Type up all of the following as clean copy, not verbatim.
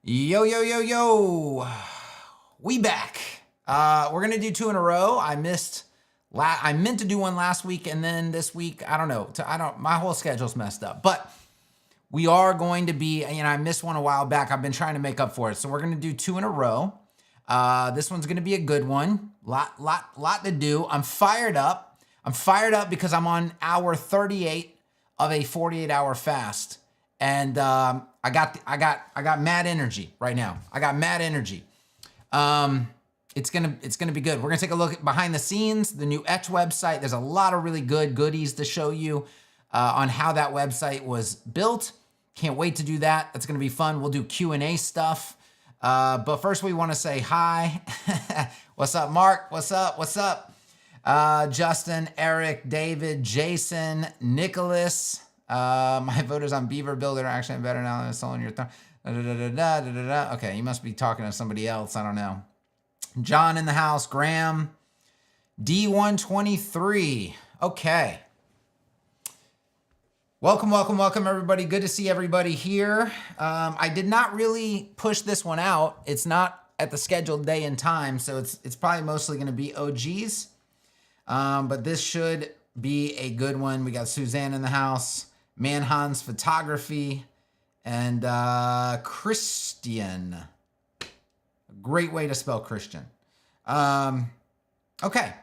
Yo, yo, yo, yo. We back. We're going to do two in a row. I meant to do one last week, and then this week, I don't know. My whole schedule's messed up. But we are going to be, I missed one a while back. I've been trying to make up for it. So we're going to do two in a row. This one's going to be a good one. Lot to do. I'm fired up. I'm fired up because I'm on hour 38 of a 48-hour fast. And I got mad energy right now. I got mad energy. It's gonna be good. We're gonna take a look at behind the scenes, the new Etch website. There's a lot of really good goodies to show you on how that website was built. Can't wait to do that. That's gonna be fun. We'll do Q&A stuff. But first we want to say hi. What's up, Mark? What's up? What's up? Justin, Eric, David, Jason, Nicholas. My voters on Beaver Builder are actually better now than selling your thumb. Okay, you must be talking to somebody else. I don't know. John in the house. Graham. D123. Okay. Welcome, everybody. Good to see everybody here. I did not really push this one out. It's not at the scheduled day and time, so it's probably mostly going to be OGs. But this should be a good one. We got Suzanne in the house. Manhan's Photography, and Christian. Great way to spell Christian. Okay,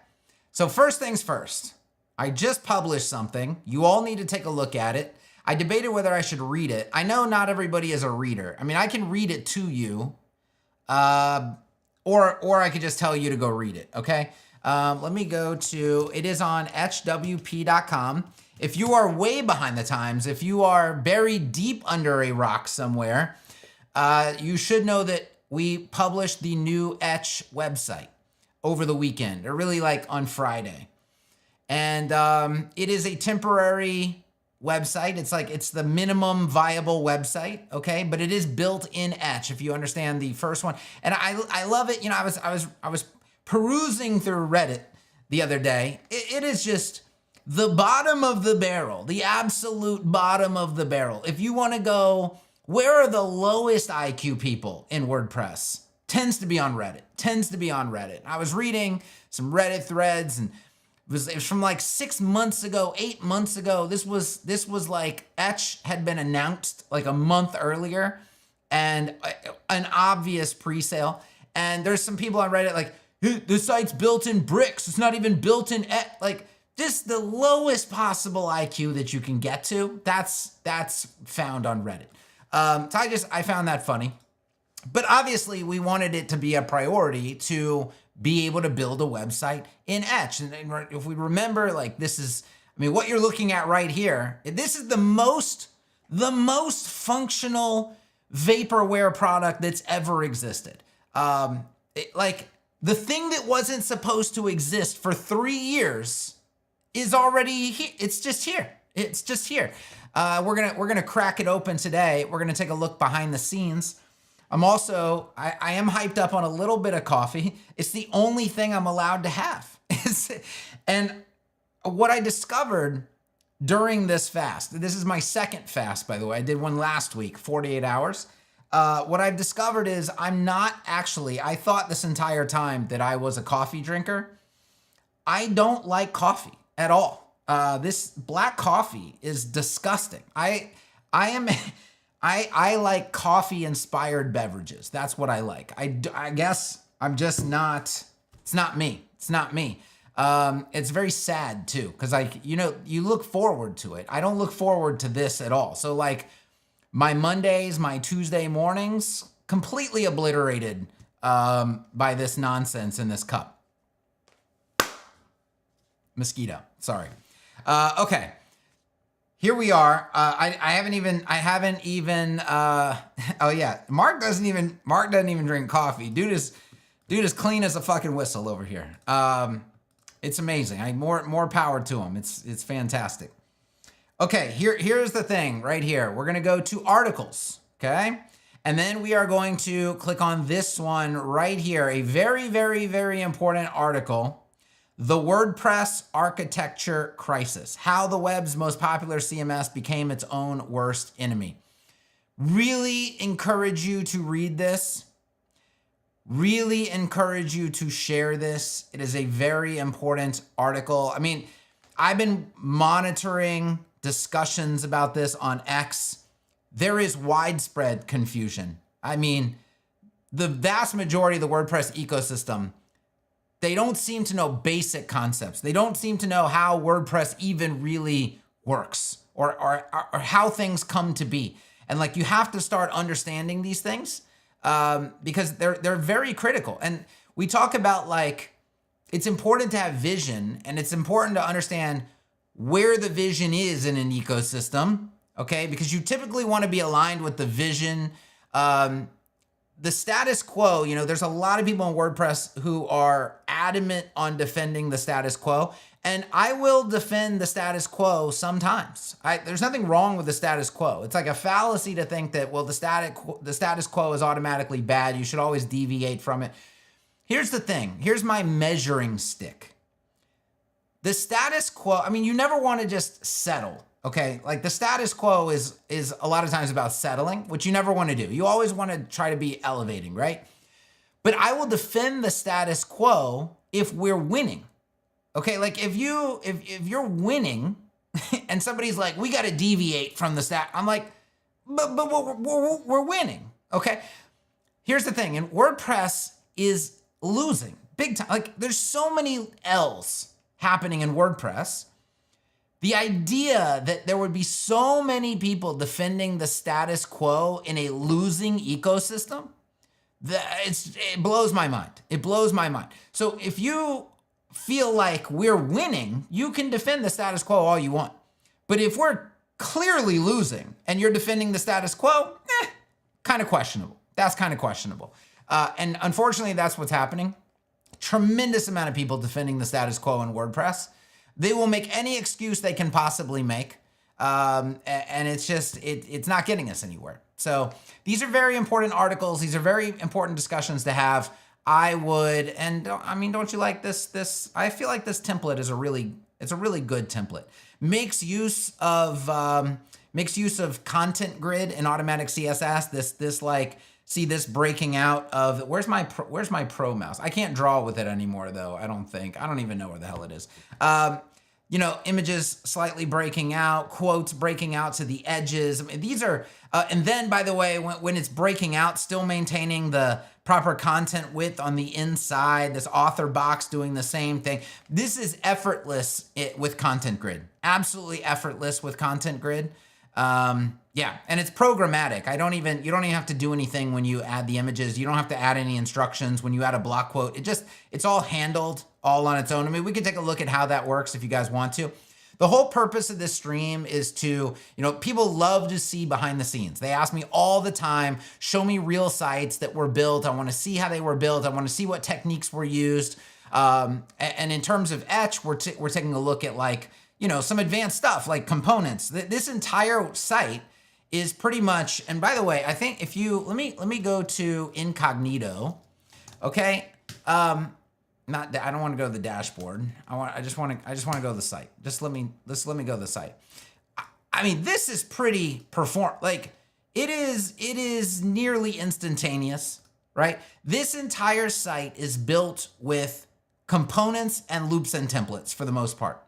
so first things first. I just published something. You all need to take a look at it. I debated whether I should read it. I know not everybody is a reader. I mean, I can read it to you, or I could just tell you to go read it, okay? Let me go to, it is on EtchWP.com. If you are way behind the times, if you are buried deep under a rock somewhere, you should know that we published the new Etch website over the weekend, or really like on Friday. And it is a temporary website. It's the minimum viable website, okay? But it is built in Etch, if you understand the first one. And I love it. I was perusing through Reddit the other day. It is just the bottom of the barrel, the absolute bottom of the barrel. If you want to go, where are the lowest IQ people in WordPress? Tends to be on Reddit. I was reading some Reddit threads, and it was from like 6 months ago, 8 months ago. This was like Etch had been announced like a month earlier, and an obvious pre-sale. And there's some people on Reddit like, the site's built in bricks. It's not even built in Etch. Like, just the lowest possible IQ that you can get to. That's found on Reddit. So I found that funny. But obviously we wanted it to be a priority to be able to build a website in Etch. And if we remember, like, what you're looking at right here, this is the most functional vaporware product that's ever existed. The thing that wasn't supposed to exist for 3 years is already here. It's just here. We're gonna crack it open today. We're gonna take a look behind the scenes. I am hyped up on a little bit of coffee. It's the only thing I'm allowed to have. And what I discovered during this fast, this is my second fast, by the way. I did one last week, 48 hours. What I've discovered is I thought this entire time that I was a coffee drinker. I don't like coffee at all. This black coffee is disgusting. I like coffee inspired beverages. That's what I like. I guess I'm just not, it's not me. It's very sad too. Cause you look forward to it. I don't look forward to this at all. So like my Mondays, my Tuesday mornings, completely obliterated by this nonsense in this cup. Mosquito, sorry. Okay, here we are. I haven't even, oh yeah, Mark doesn't even drink coffee. Dude is clean as a fucking whistle over here. It's amazing. More power to him. It's fantastic. Okay, here's the thing right here. We're gonna go to articles, okay? And then we are going to click on this one right here, a very, very, very important article. The WordPress Architecture Crisis, how the web's most popular CMS became its own worst enemy. Really encourage you to read this. Really encourage you to share this. It is a very important article. I mean, I've been monitoring discussions about this on X. There is widespread confusion. I mean, the vast majority of the WordPress ecosystem, they don't seem to know basic concepts. They don't seem to know how WordPress even really works or how things come to be. And like, you have to start understanding these things because they're very critical. And we talk about like, it's important to have vision, and it's important to understand where the vision is in an ecosystem, okay? Because you typically want to be aligned with the vision. The status quo, you know, there's a lot of people in WordPress who are adamant on defending the status quo, and I will defend the status quo sometimes. There's nothing wrong with the status quo. It's like a fallacy to think that, well, the status quo is automatically bad. You should always deviate from it. Here's the thing. Here's my measuring stick. The status quo, I mean, you never want to just settle. Okay, like the status quo is a lot of times about settling, which you never want to do. You always want to try to be elevating, right? But I will defend the status quo if we're winning. Okay, like if you're winning and somebody's like, we got to deviate from the stat, I'm like, but we're winning. Okay, here's the thing, and WordPress is losing big time. Like there's so many L's happening in WordPress. The idea that there would be so many people defending the status quo in a losing ecosystem, it blows my mind. It blows my mind. So if you feel like we're winning, you can defend the status quo all you want. But if we're clearly losing and you're defending the status quo, kind of questionable. That's kind of questionable. And unfortunately, that's what's happening. Tremendous amount of people defending the status quo in WordPress. They will make any excuse they can possibly make. And it's just, it's not getting us anywhere. So these are very important articles. These are very important discussions to have. I would, and I mean, don't you like this? I feel like this template is it's a really good template. Makes use of content grid and automatic CSS. This like, see this breaking out of, where's my pro mouse? I can't draw with it anymore though. I don't even know where the hell it is. You know, images slightly breaking out, quotes breaking out to the edges. I mean, these are, and then by the way, when it's breaking out, still maintaining the proper content width on the inside, this author box doing the same thing. This is effortless with Content Grid. Absolutely effortless with Content Grid. Yeah, and it's programmatic. You don't even have to do anything when you add the images. You don't have to add any instructions when you add a block quote. It's all handled all on its own. I mean, we could take a look at how that works if you guys want to. The whole purpose of this stream is to, you know, people love to see behind the scenes. They ask me all the time, show me real sites that were built. I want to see how they were built. I want to see what techniques were used. And in terms of Etch, we're taking a look at, like, you know, some advanced stuff like components. This entire site is pretty much, and by the way, I think if you, let me go to incognito, okay? I don't want to go to the dashboard. I just want to go to the site. Just let me go to the site. I mean, this is pretty like it is nearly instantaneous, right? This entire site is built with components and loops and templates for the most part.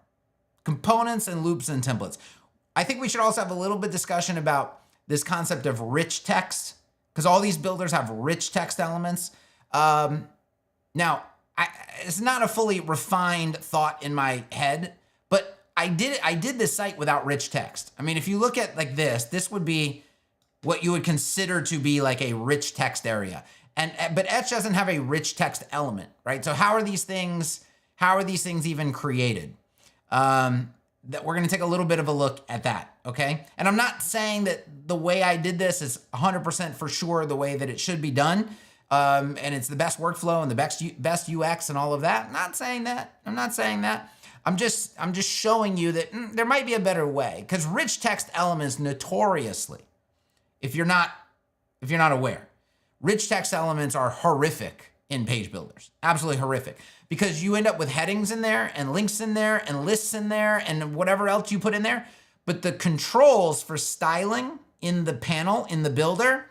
Components and loops and templates. I think we should also have a little bit of discussion about this concept of rich text, because all these builders have rich text elements. Now, it's not a fully refined thought in my head, but I did this site without rich text. I mean, if you look at like this would be what you would consider to be like a rich text area. But Etch doesn't have a rich text element, right? So how are these things even created? That we're going to take a little bit of a look at that, okay? And I'm not saying that the way I did this is 100% for sure the way that it should be done, and it's the best workflow and the best UX and all of that. I'm not saying that. I'm just showing you that there might be a better way, because rich text elements notoriously, if you're not aware, rich text elements are horrific in page builders, absolutely horrific. Because you end up with headings in there and links in there and lists in there and whatever else you put in there. But the controls for styling in the panel, in the builder,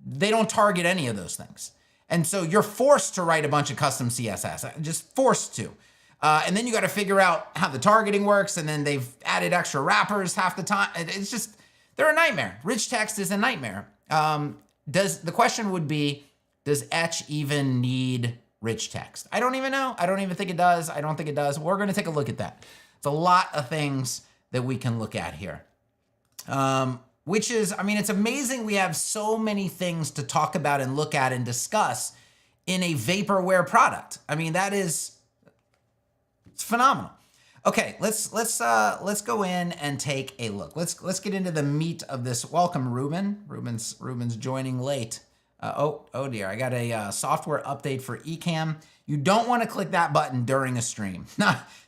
they don't target any of those things. And so you're forced to write a bunch of custom CSS, just forced to. And then you got to figure out how the targeting works, and then they've added extra wrappers half the time. It's just, they're a nightmare. Rich text is a nightmare. The question would be, does Etch even need rich text? I don't even know. I don't even think it does. I don't think it does. We're going to take a look at that. It's a lot of things that we can look at here. Which is, I mean, it's amazing we have so many things to talk about and look at and discuss in a vaporware product. I mean, it's phenomenal. Okay, let's go in and take a look. Let's get into the meat of this. Welcome, Ruben. Ruben's joining late. Oh dear, I got a software update for Ecamm. You don't want to click that button during a stream.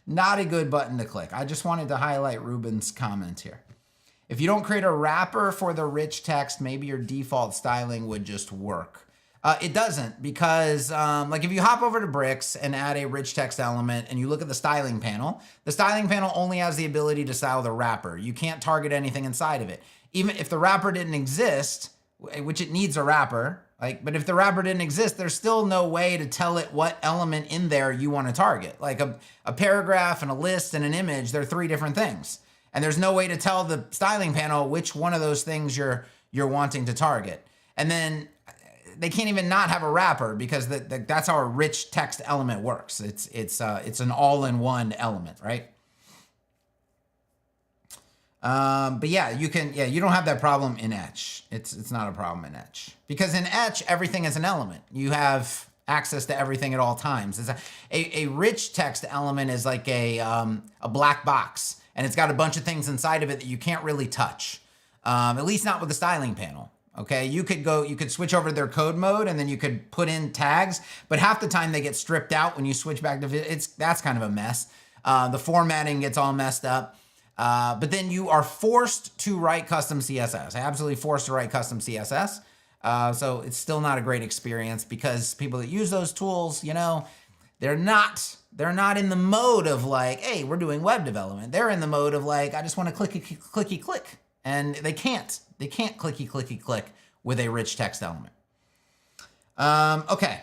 Not a good button to click. I just wanted to highlight Ruben's comment here. If you don't create a wrapper for the rich text, maybe your default styling would just work. It doesn't, because like if you hop over to Bricks and add a rich text element and you look at the styling panel only has the ability to style the wrapper. You can't target anything inside of it. Even if the wrapper didn't exist, which it needs a wrapper, but if the wrapper didn't exist, there's still no way to tell it what element in there you want to target. Like a paragraph and a list and an image, they're three different things. And there's no way to tell the styling panel which one of those things you're wanting to target. And then they can't even not have a wrapper, because that's how a rich text element works. It's an all-in-one element, right? But yeah, you don't have that problem in Etch. It's not a problem in Etch, because in Etch, everything is an element. You have access to everything at all times. A rich text element is like a black box, and it's got a bunch of things inside of it that you can't really touch, at least not with the styling panel. Okay, you could switch over to their code mode, and then you could put in tags, but half the time they get stripped out when you switch back to that's kind of a mess. The formatting gets all messed up. But then you are forced to write custom CSS, absolutely forced to write custom CSS. So it's still not a great experience, because people that use those tools, they're not in the mode of like, hey, we're doing web development. They're in the mode of like, I just want to clicky click. And they can't clicky click with a rich text element. Okay.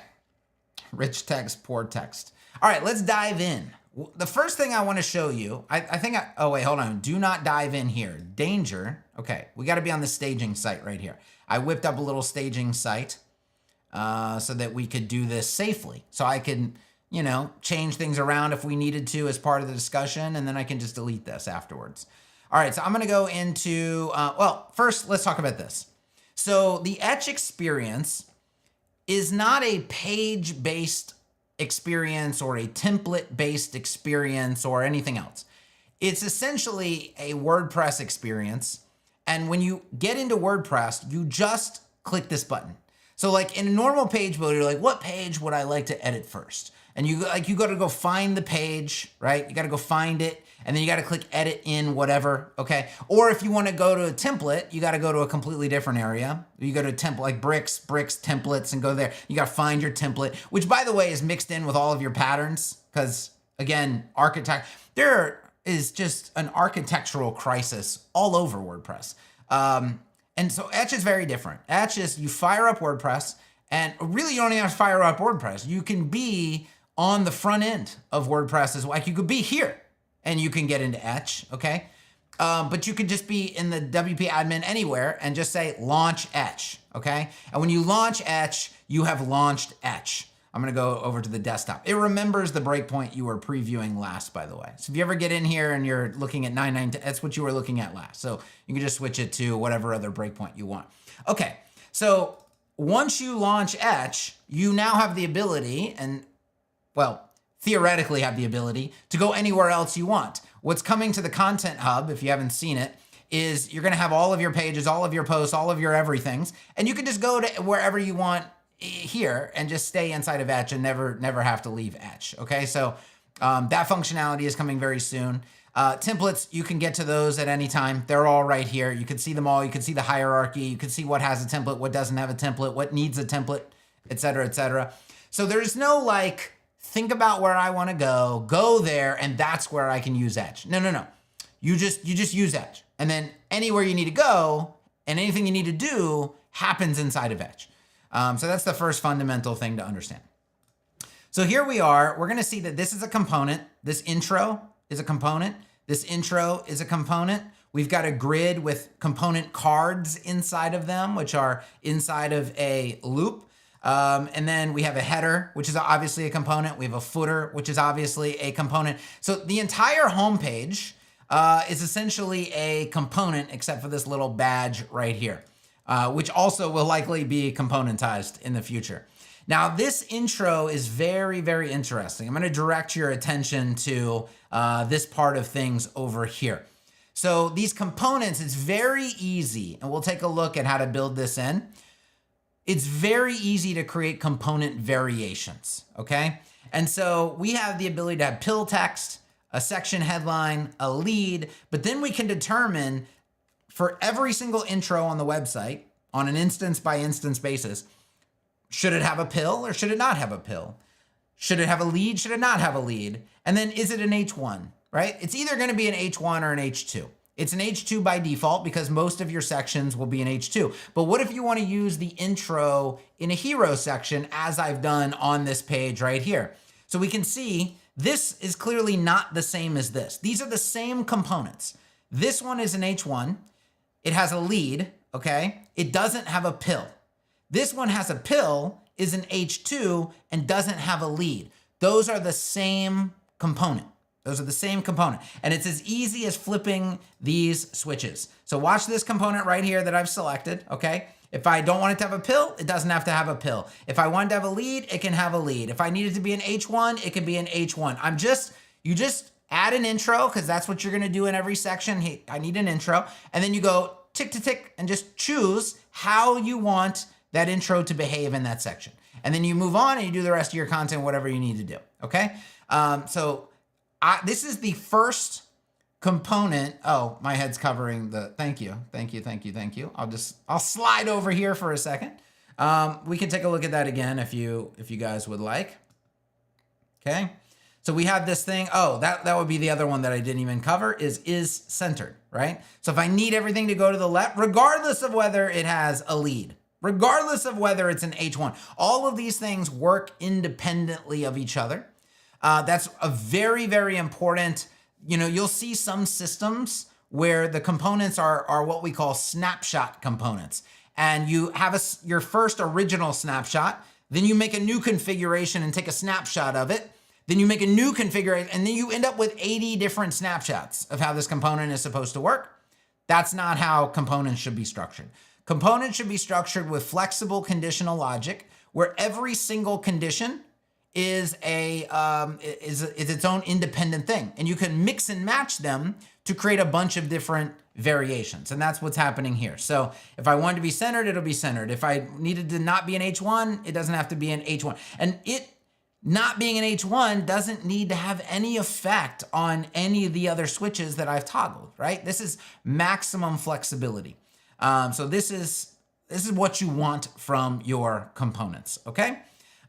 Rich text, poor text. All right, let's dive in. The first thing I want to show you, oh wait, hold on. Do not dive in here. Danger. Okay, we got to be on the staging site right here. I whipped up a little staging site so that we could do this safely. So I can, change things around if we needed to as part of the discussion, and then I can just delete this afterwards. All right, so I'm going to go into, first let's talk about this. So the Etch experience is not a page-based experience or a template-based experience or anything else. It's essentially a WordPress experience. And when you get into WordPress, you just click this button. So like in a normal page builder, you're like, what page would I like to edit first? And you got to go find the page, right? You got to go find it, and then you got to click edit in whatever, okay? Or if you want to go to a template, you got to go to a completely different area. You go to a template like bricks, templates, and go there. You got to find your template, which by the way is mixed in with all of your patterns, because again, there is just an architectural crisis all over WordPress. And so Etch is very different. Etch is, you fire up WordPress, and really you don't even have to fire up WordPress. You can be on the front end of WordPress as well. Like you could be here and you can get into Etch, okay? But you could just be in the WP admin anywhere and just say launch Etch, okay? And when you launch Etch, you have launched Etch. I'm gonna go over to the desktop. It remembers the breakpoint you were previewing last, by the way. So if you ever get in here and you're looking at 99, that's what you were looking at last. So you can just switch it to whatever other breakpoint you want. Okay, so once you launch Etch, you now have the ability, and well, theoretically have the ability to go anywhere else you want. What's coming to the Content Hub, if you haven't seen it, is you're gonna have all of your pages, all of your posts, all of your everythings, and you can just go to wherever you want here and just stay inside of Etch and never have to leave Etch, okay? So that functionality is coming very soon. Templates, you can get to those at any time. They're all right here. You can see them all. You can see the hierarchy. You can see what has a template, what doesn't have a template, what needs a template, et cetera, et cetera. So there's no like, think about where I want to go there, and that's where I can use Etch. No. You just use Etch. And then anywhere you need to go, and anything you need to do happens inside of Etch. So that's the first fundamental thing to understand. So here we are, we're gonna see that this is a component. This intro is a component. This intro is a component. We've got a grid with component cards inside of them, which are inside of a loop. And then we have a header, which is obviously a component. We have a footer, which is obviously a component. So the entire homepage is essentially a component except for this little badge right here, which also will likely be componentized in the future. Now, this intro is very, very interesting. I'm going to direct your attention to this part of things over here. So these components, it's very easy, and we'll take a look at how to build this in. It's very easy to create component variations, okay? And so we have the ability to have pill text, a section headline, a lead, but then we can determine for every single intro on the website on an instance by instance basis, should it have a pill or should it not have a pill? Should it have a lead? Should it not have a lead? And then is it an H1, right? It's either going to be an H1 or an H2. It's an H2 by default because most of your sections will be an H2. But what if you want to use the intro in a hero section as I've done on this page right here? So we can see this is clearly not the same as this. These are the same components. This one is an H1. It has a lead, okay? It doesn't have a pill. This one has a pill, is an H2, and doesn't have a lead. Those are the same component. Those are the same component. And it's as easy as flipping these switches. So watch this component right here that I've selected, okay? If I don't want it to have a pill, it doesn't have to have a pill. If I want it to have a lead, it can have a lead. If I need it to be an H1, it can be an H1. You just add an intro, because that's what you're gonna do in every section. Hey, I need an intro. And then you go tick to tick and just choose how you want that intro to behave in that section. And then you move on and you do the rest of your content, whatever you need to do, okay? This is the first component. Oh, my head's covering the, thank you. I'll slide over here for a second. We can take a look at that again if you guys would like. Okay, so we have this thing. Oh, that would be the other one that I didn't even cover is centered, right? So if I need everything to go to the left, regardless of whether it has a lead, regardless of whether it's an H1, all of these things work independently of each other. That's a very, very important, you'll see some systems where the components are what we call snapshot components. And you have your first original snapshot, then you make a new configuration and take a snapshot of it. Then you make a new configuration, and then you end up with 80 different snapshots of how this component is supposed to work. That's not how components should be structured. Components should be structured with flexible conditional logic, where every single condition is its own independent thing, and you can mix and match them to create a bunch of different variations, and that's what's happening here. So if I want it to be centered, it'll be centered. If I needed to not be an H1, it doesn't have to be an H1, and it not being an H1 doesn't need to have any effect on any of the other switches that I've toggled, right? This is maximum flexibility. So this is what you want from your components, okay?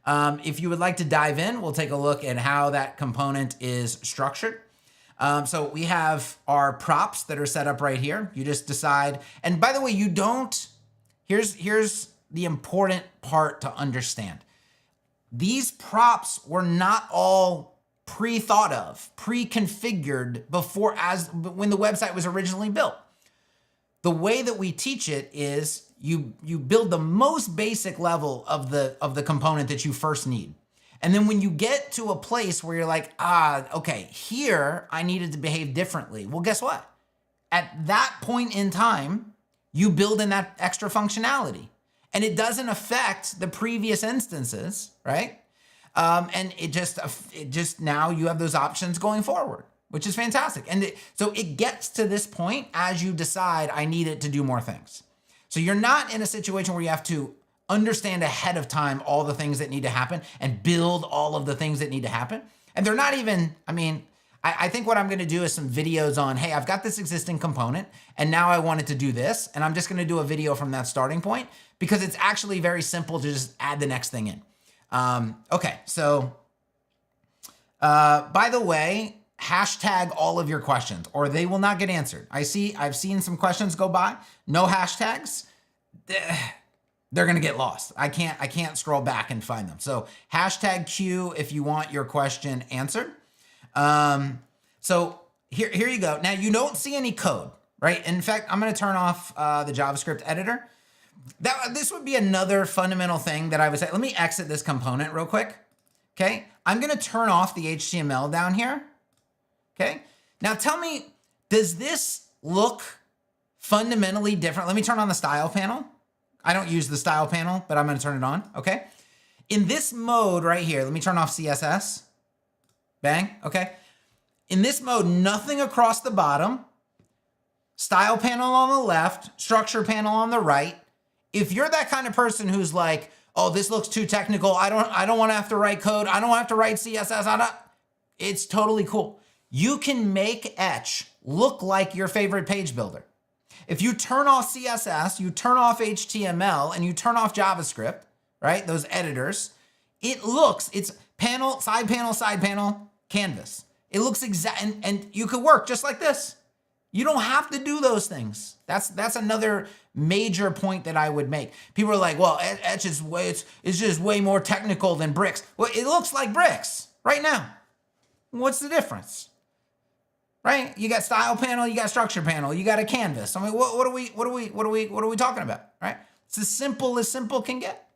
If you would like to dive in, we'll take a look at how that component is structured. So we have our props that are set up right here. You just decide, and by the way, here's the important part to understand. These props were not all pre-thought of, pre-configured when the website was originally built. The way that we teach it is you build the most basic level of the component that you first need. And then when you get to a place where you're like, okay, here I needed to behave differently. Well, guess what? At that point in time, you build in that extra functionality. And it doesn't affect the previous instances, right? And it just now you have those options going forward, which is fantastic. And so it gets to this point as you decide I need it to do more things. So you're not in a situation where you have to understand ahead of time all the things that need to happen and build all of the things that need to happen. And they're not even, I think what I'm gonna do is some videos on, hey, I've got this existing component and now I want it to do this. And I'm just gonna do a video from that starting point because it's actually very simple to just add the next thing in. Okay, so by the way, hashtag all of your questions or they will not get answered. I've seen some questions go by, no hashtags. They're going to get lost. I can't scroll back and find them. So hashtag Q if you want your question answered. So here you go. Now you don't see any code, right? In fact, I'm going to turn off the JavaScript editor. This would be another fundamental thing that I would say. Let me exit this component real quick. Okay. I'm going to turn off the HTML down here. Okay. Now tell me, does this look fundamentally different? Let me turn on the style panel. I don't use the style panel, but I'm going to turn it on. Okay. In this mode right here, let me turn off CSS. Bang. Okay. In this mode, nothing across the bottom, style panel on the left, structure panel on the right. If you're that kind of person who's like, oh, this looks too technical. I don't want to have to write code. I don't have to write CSS. It's totally cool. You can make Etch look like your favorite page builder. If you turn off CSS, you turn off HTML, and you turn off JavaScript, right? Those editors, it's side panel, canvas. It looks exact, and you could work just like this. You don't have to do those things. That's another major point that I would make. People are like, well, Etch is it's just way more technical than bricks. Well, it looks like bricks right now. What's the difference? Right? You got style panel, you got structure panel, you got a canvas. I mean, what are we talking about? Right? It's as simple can get.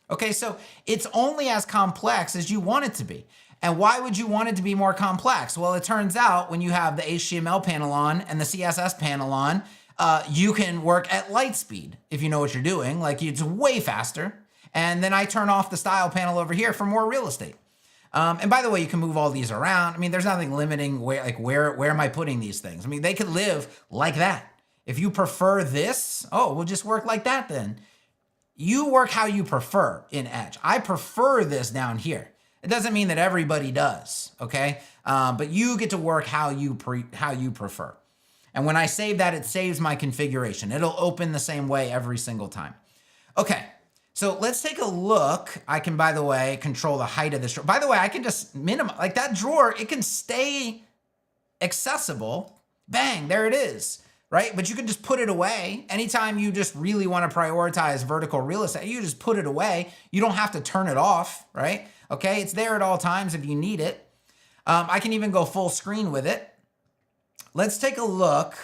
Okay, so it's only as complex as you want it to be. And why would you want it to be more complex? Well, it turns out when you have the HTML panel on and the CSS panel on, you can work at light speed if you know what you're doing. Like, it's way faster. And then I turn off the style panel over here for more real estate. And by the way, you can move all these around. I mean, there's nothing limiting where am I putting these things? I mean, they could live like that. If you prefer this, we'll just work like that then. You work how you prefer in Etch. I prefer this down here. It doesn't mean that everybody does, okay? But you get to work how you prefer. And when I save that, it saves my configuration. It'll open the same way every single time. Okay, so let's take a look. I can, by the way, control the height of this drawer. By the way, I can just minimize, like that drawer, it can stay accessible. Bang, there it is, right? But you can just put it away. Anytime you just really want to prioritize vertical real estate, you just put it away. You don't have to turn it off, right? Okay, it's there at all times if you need it. I can even go full screen with it. Let's take a look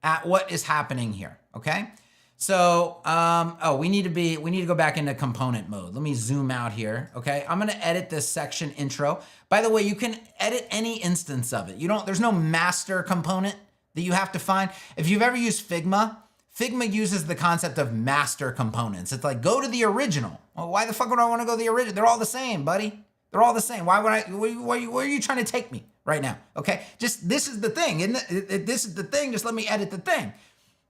at what is happening here, okay? So, we need to go back into component mode. Let me zoom out here, okay? I'm gonna edit this section intro. By the way, you can edit any instance of it. There's no master component that you have to find. If you've ever used Figma, Figma uses the concept of master components. It's like, go to the original. Well, why the fuck would I want to go to the original? They're all the same, buddy. They're all the same. Why would where are you trying to take me right now? Okay, this is the thing, isn't it? This is the thing, just let me edit the thing.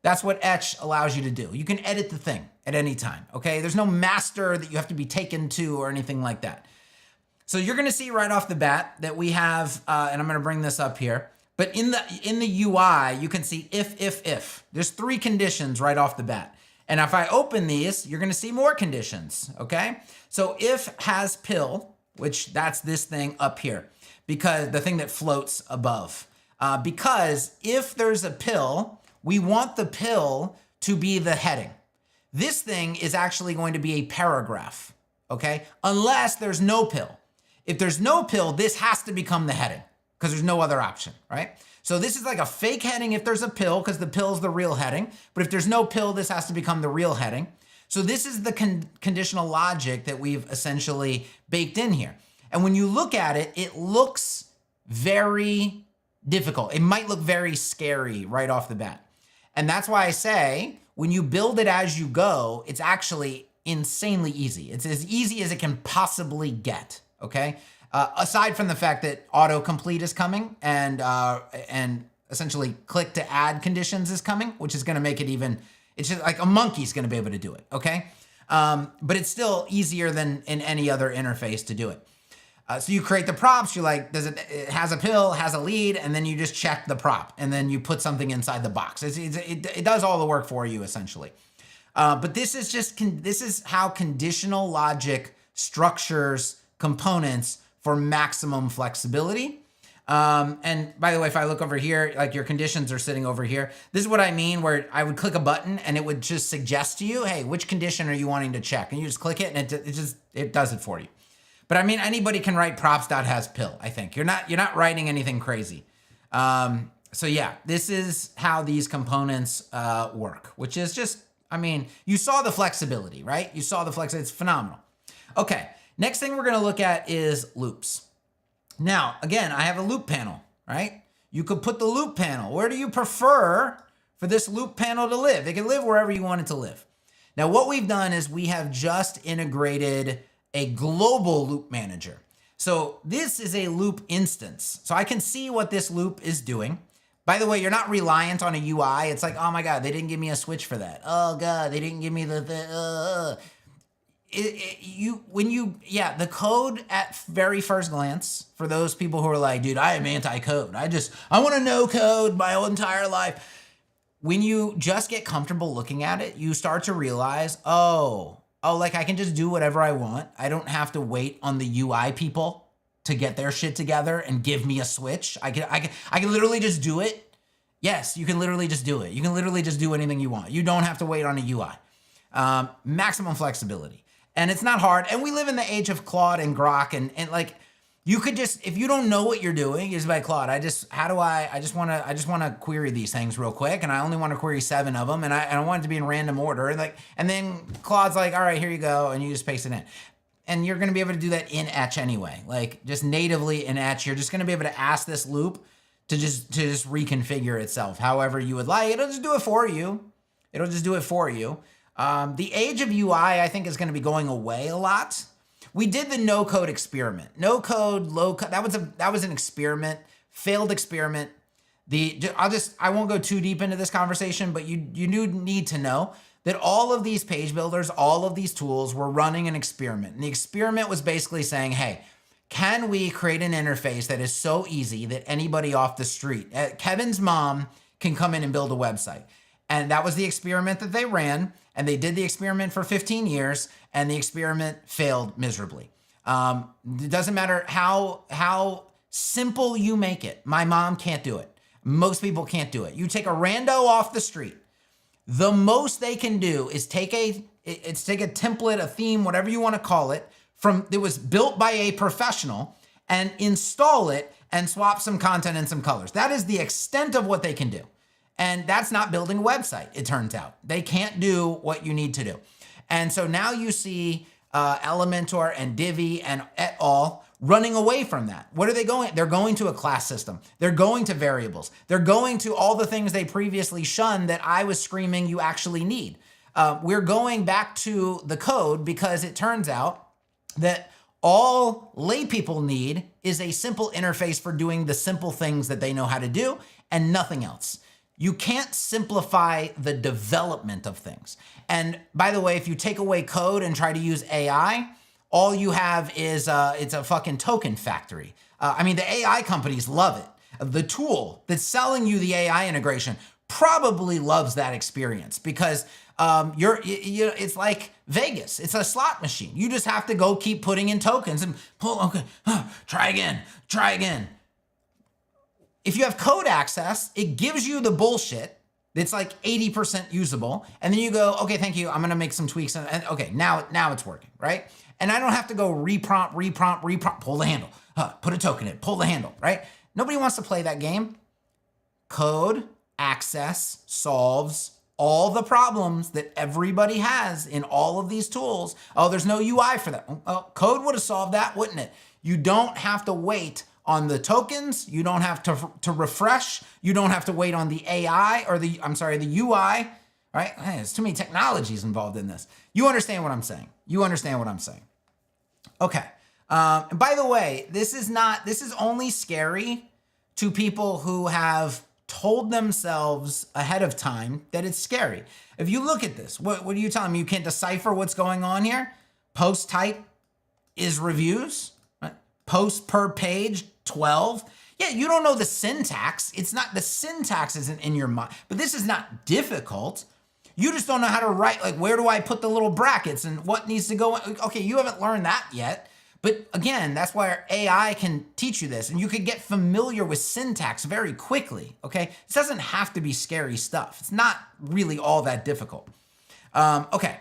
That's what Etch allows you to do. You can edit the thing at any time, okay? There's no master that you have to be taken to or anything like that. So you're gonna see right off the bat that we have, and I'm gonna bring this up here, but in the UI, you can see if. There's 3 conditions right off the bat. And if I open these, you're gonna see more conditions, okay? So if has pill, which that's this thing up here, because the thing that floats above. Because if there's a pill, we want the pill to be the heading. This thing is actually going to be a paragraph, okay? Unless there's no pill. If there's no pill, this has to become the heading because there's no other option, right? So this is like a fake heading if there's a pill because the pill is the real heading. But if there's no pill, this has to become the real heading. So this is the conditional logic that we've essentially baked in here. And when you look at it, it looks very difficult. It might look very scary right off the bat. And that's why I say, when you build it as you go, it's actually insanely easy. It's as easy as it can possibly get, okay? Aside from the fact that autocomplete is coming and essentially click to add conditions is coming, which is gonna make it even, it's just like a monkey's gonna be able to do it, okay? But it's still easier than in any other interface to do it. So you create the props, you're like, it has a pill, has a lead, and then you just check the prop, and then you put something inside the box. It does all the work for you, essentially. But this is how conditional logic structures components for maximum flexibility. And by the way, if I look over here, like your conditions are sitting over here. This is what I mean, where I would click a button and it would just suggest to you, hey, which condition are you wanting to check? And you just click it and it does it for you. But I mean, anybody can write props.hasPill, I think. You're not writing anything crazy. So yeah, this is how these components work, which is just, I mean, you saw the flexibility, right? You saw the flexibility, it's phenomenal. Okay, next thing we're gonna look at is loops. Now, again, I have a loop panel, right? You could put the loop panel. Where do you prefer for this loop panel to live? It can live wherever you want it to live. Now, what we've done is we have just integrated a global loop manager. So this is a loop instance. So I can see what this loop is doing. By the way, you're not reliant on a UI. It's like, oh my God, they didn't give me a switch for that. Oh God, they didn't give me the the code at very first glance, for those people who are like, dude, I am anti-code. I want to know code my whole entire life. When you just get comfortable looking at it, you start to realize, like I can just do whatever I want. I don't have to wait on the UI people to get their shit together and give me a switch. I can literally just do it. Yes, you can literally just do it. You can literally just do anything you want. You don't have to wait on a UI. Maximum flexibility. And it's not hard. And we live in the age of Claude and Grok and like, you could just, if you don't know what you're doing, is by Claude. I just want to query these things real quick, and I only want to query 7 of them, and I want it to be in random order. And then Claude's like, all right, here you go, and you just paste it in. And you're going to be able to do that in Etch anyway. Like just natively in Etch, you're just going to be able to ask this loop to just reconfigure itself however you would like. It'll just do it for you. The age of UI, I think, is going to be going away a lot. We did the no code experiment. No code, low code. That was an experiment, failed experiment. I won't go too deep into this conversation, but you do need to know that all of these page builders, all of these tools were running an experiment. And the experiment was basically saying, hey, can we create an interface that is so easy that anybody off the street, Kevin's mom, can come in and build a website? And that was the experiment that they ran. And they did the experiment for 15 years, and the experiment failed miserably. It doesn't matter how simple you make it. My mom can't do it. Most people can't do it. You take a rando off the street. The most they can do is take a template, a theme, whatever you want to call it, that was built by a professional, and install it and swap some content and some colors. That is the extent of what they can do. And that's not building a website, it turns out. They can't do what you need to do. And so now you see Elementor and Divi and et al. Running away from that. What are they going? They're going to a class system. They're going to variables. They're going to all the things they previously shunned that I was screaming you actually need. We're going back to the code because it turns out that all lay people need is a simple interface for doing the simple things that they know how to do and nothing else. You can't simplify the development of things. And by the way, if you take away code and try to use AI, all you have is it's a fucking token factory. I mean, the AI companies love it. The tool that's selling you the AI integration probably loves that experience because it's like Vegas. It's a slot machine. You just have to go keep putting in tokens and pull. Okay, try again. If you have code access, it gives you the bullshit that's like 80% usable. And then you go, okay, thank you. I'm going to make some tweaks. And okay, now it's working, right? And I don't have to go reprompt, pull the handle, put a token in, pull the handle, right? Nobody wants to play that game. Code access solves all the problems that everybody has in all of these tools. Oh, there's no UI for that. Oh, code would have solved that, wouldn't it? You don't have to wait on the tokens, you don't have to refresh, you don't have to wait on the AI or the UI, right? Hey, there's too many technologies involved in this. You understand what I'm saying. Okay. And by the way, this is only scary to people who have told themselves ahead of time that it's scary. If you look at this, what are you telling me? You can't decipher what's going on here? Post type is reviews, right? Post per page, 12. Yeah, you don't know the syntax. The syntax isn't in your mind, but this is not difficult. You just don't know how to write, like, where do I put the little brackets and what needs to go in? Okay, you haven't learned that yet, But again, that's why our AI can teach you this, and you can get familiar with syntax very quickly, okay? This doesn't have to be scary stuff. It's not really all that difficult. Okay,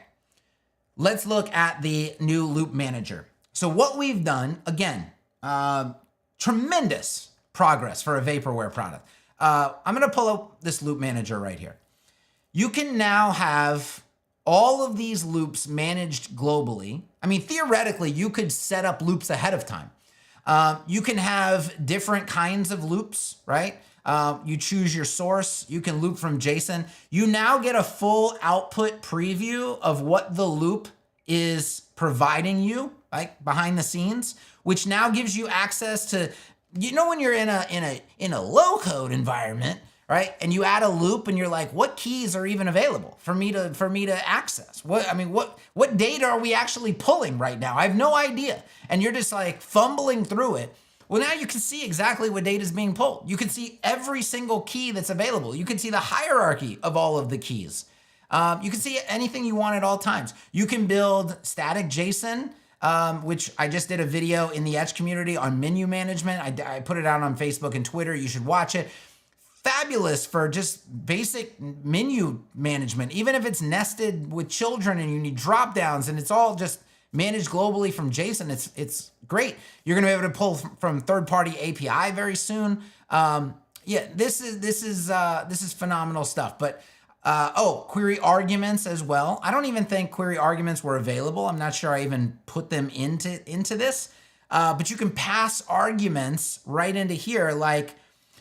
let's look at the new loop manager. So what we've done, again, tremendous progress for a vaporware product. I'm gonna pull up this loop manager right here. You can now have all of these loops managed globally. I mean, theoretically, you could set up loops ahead of time. You can have different kinds of loops, right? You choose your source. You can loop from JSON. You now get a full output preview of what the loop is providing you, like behind the scenes, which now gives you access to, you know, when you're in a low code environment, right? And you add a loop and you're like, what keys are even available for me to access? What data are we actually pulling right now? I have no idea. And you're just like fumbling through it. Well, now you can see exactly what data is being pulled. You can see every single key that's available. You can see the hierarchy of all of the keys. You can see anything you want at all times. You can build static JSON, which I just did a video in the Etch community on menu management. I put it out on Facebook and Twitter. You should watch it. Fabulous for just basic menu management, even if it's nested with children and you need drop downs and it's all just managed globally from JSON. It's great. You're gonna be able to pull from third-party API very soon. Yeah, this is phenomenal stuff. But query arguments as well. I don't even think query arguments were available. I'm not sure I even put them into this, but you can pass arguments right into here, like.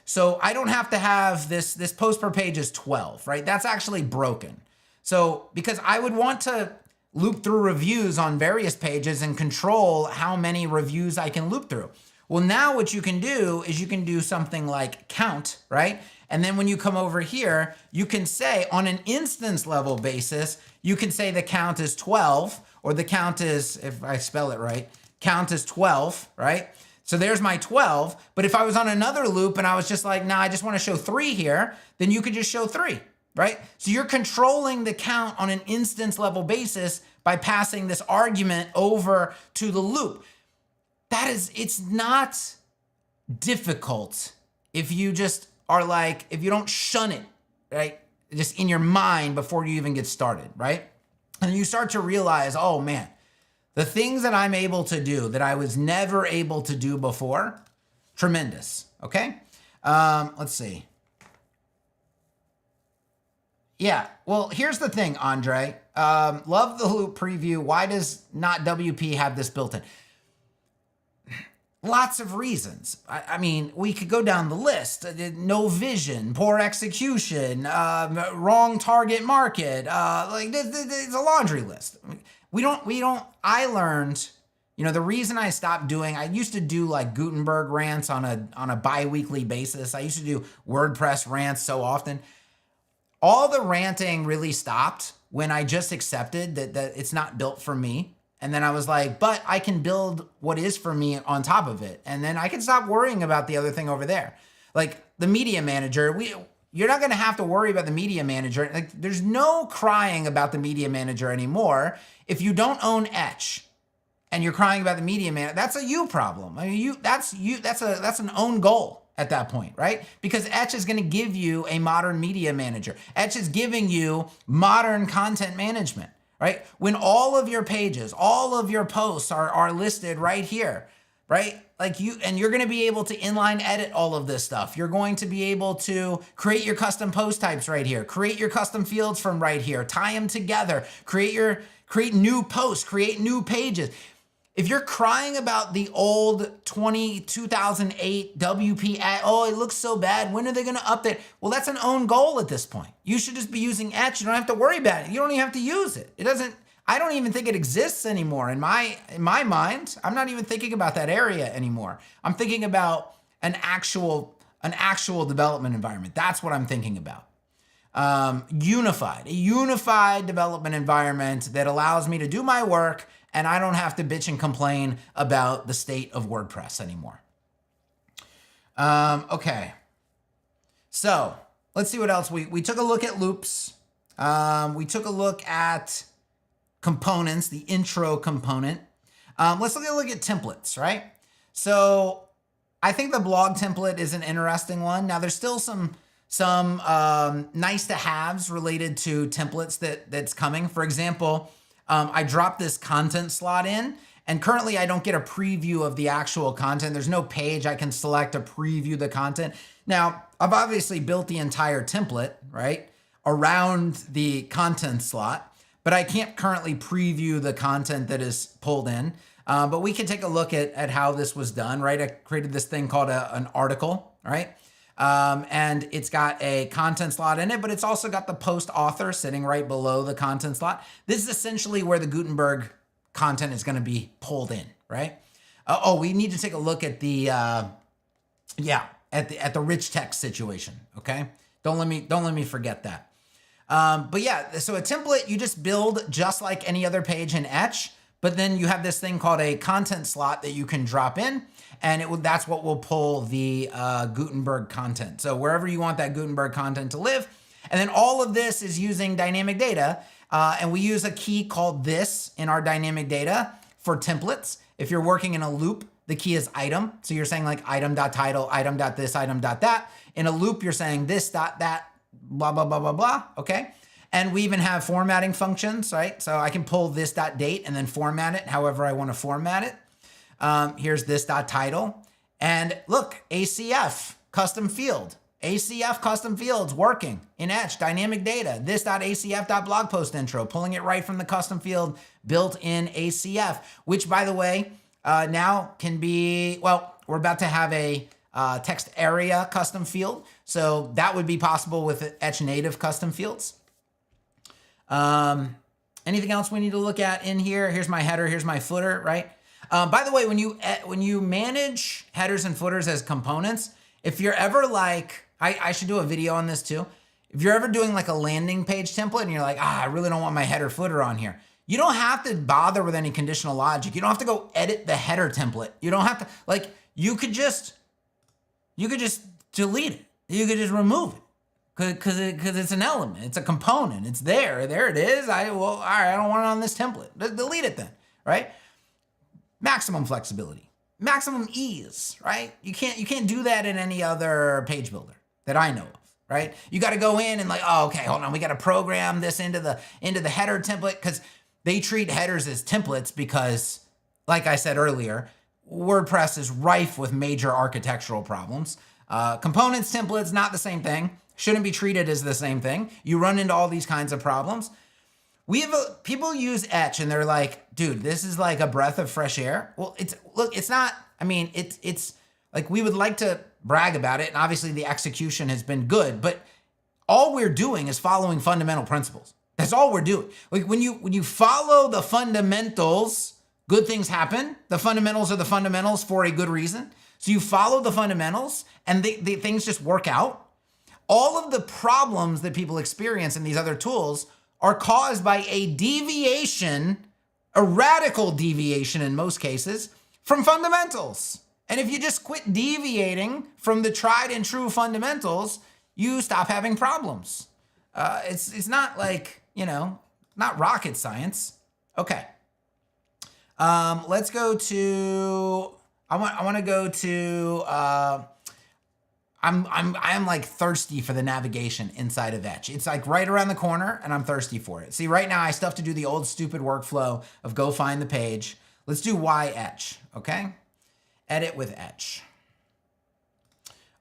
So I don't have to have this post per page is 12, right? That's actually broken. So because I would want to loop through reviews on various pages and control how many reviews I can loop through. Well, now what you can do is you can do something like count, right? And then when you come over here, you can say on an instance level basis, you can say the count is 12, or the count is, if I spell it right, count is 12, right? So there's my 12, but if I was on another loop and I was just like, nah, I just want to show 3 here, then you could just show 3, right? So you're controlling the count on an instance level basis by passing this argument over to the loop. It's not difficult if you just are like, if you don't shun it, right? Just in your mind before you even get started, right? And you start to realize, oh man, the things that I'm able to do that I was never able to do before, tremendous, okay? Let's see. Yeah, well, here's the thing, Andre. Love the loop preview. Why does not WP have this built in? Lots of reasons. I mean, we could go down the list. No vision, poor execution, wrong target market. Like it's a laundry list. I learned, you know, the reason I stopped doing, I used to do like Gutenberg rants on a bi-weekly basis. I used to do WordPress rants so often. All the ranting really stopped when I just accepted that it's not built for me. And then I was like, but I can build what is for me on top of it. And then I can stop worrying about the other thing over there. Like the media manager, you're not gonna have to worry about the media manager. Like there's no crying about the media manager anymore. If you don't own Etch and you're crying about the media manager, that's a you problem. I mean, that's an own goal at that point, right? Because Etch is gonna give you a modern media manager. Etch is giving you modern content management, right? When all of your pages, all of your posts are listed right here, right? Like you're gonna be able to inline edit all of this stuff. You're going to be able to create your custom post types right here, create your custom fields from right here, tie them together, create new posts, create new pages. If you're crying about the old 2008 WP, oh, it looks so bad, when are they gonna update? Well, that's an own goal at this point. You should just be using Etch. You don't have to worry about it. You don't even have to use it. I don't even think it exists anymore in my mind. I'm not even thinking about that area anymore. I'm thinking about an actual development environment. That's what I'm thinking about. A unified development environment that allows me to do my work and I don't have to bitch and complain about the state of WordPress anymore. Okay. So let's see what else. We took a look at loops. We took a look at components, the intro component. Let's look at templates, right? So I think the blog template is an interesting one. Now there's still some nice to haves related to templates that's coming. For example, I dropped this content slot in, and currently I don't get a preview of the actual content. There's no page I can select to preview the content. Now, I've obviously built the entire template, right, around the content slot, but I can't currently preview the content that is pulled in. But we can take a look at how this was done, right? I created this thing called an article, right? And it's got a content slot in it, but it's also got the post author sitting right below the content slot. This is essentially where the Gutenberg content is going to be pulled in, right? We need to take a look at the at the rich text situation. Okay, don't let me forget that. But yeah, so a template you just build just like any other page in Etch, but then you have this thing called a content slot that you can drop in, and that's what will pull the Gutenberg content. So wherever you want that Gutenberg content to live, and then all of this is using dynamic data, and we use a key called this in our dynamic data for templates. If you're working in a loop, the key is item. So you're saying like item.title, item.this, item.that. In a loop, you're saying this dot that, blah, blah, blah, blah, blah, okay? And we even have formatting functions, right? So I can pull this dot date and then format it however I want to format it. Here's this dot title. And look, ACF, custom field. ACF custom fields working in Etch, dynamic data. This.acf.blog post intro, pulling it right from the custom field built in ACF, which by the way, now can be, well, we're about to have a text area custom field. So that would be possible with Etch native custom fields. Anything else we need to look at in here? Here's my header, here's my footer, right? By the way, when you manage headers and footers as components, if you're ever like, I should do a video on this too. If you're ever doing like a landing page template and you're like, I really don't want my header footer on here. You don't have to bother with any conditional logic. You don't have to go edit the header template. You don't have to, like, you could just delete it. You could just remove it because it's an element. It's a component. It's there. There it is. All right, I don't want it on this template. Delete it then, right? Maximum flexibility, maximum ease, right? You can't do that in any other page builder that I know of, right? You got to go in and like, oh, okay, hold on. We got to program this into the header template because they treat headers as templates because, like I said earlier, WordPress is rife with major architectural problems. Components, templates, not the same thing. Shouldn't be treated as the same thing. You run into all these kinds of problems. People use Etch and they're like, dude, this is like a breath of fresh air. Well, it's not, I mean, it's like we would like to brag about it. And obviously the execution has been good, but all we're doing is following fundamental principles. That's all we're doing. Like when you follow the fundamentals, good things happen. The fundamentals are the fundamentals for a good reason. So you follow the fundamentals and things just work out. All of the problems that people experience in these other tools are caused by a deviation, a radical deviation in most cases, from fundamentals. And if you just quit deviating from the tried and true fundamentals, you stop having problems. It's not like, not rocket science. Okay. Let's go to, I want to go to, I'm like thirsty for the navigation inside of Etch. It's like right around the corner and I'm thirsty for it. See, right now I still have to do the old stupid workflow of go find the page. Let's do why Etch, okay? Edit with Etch.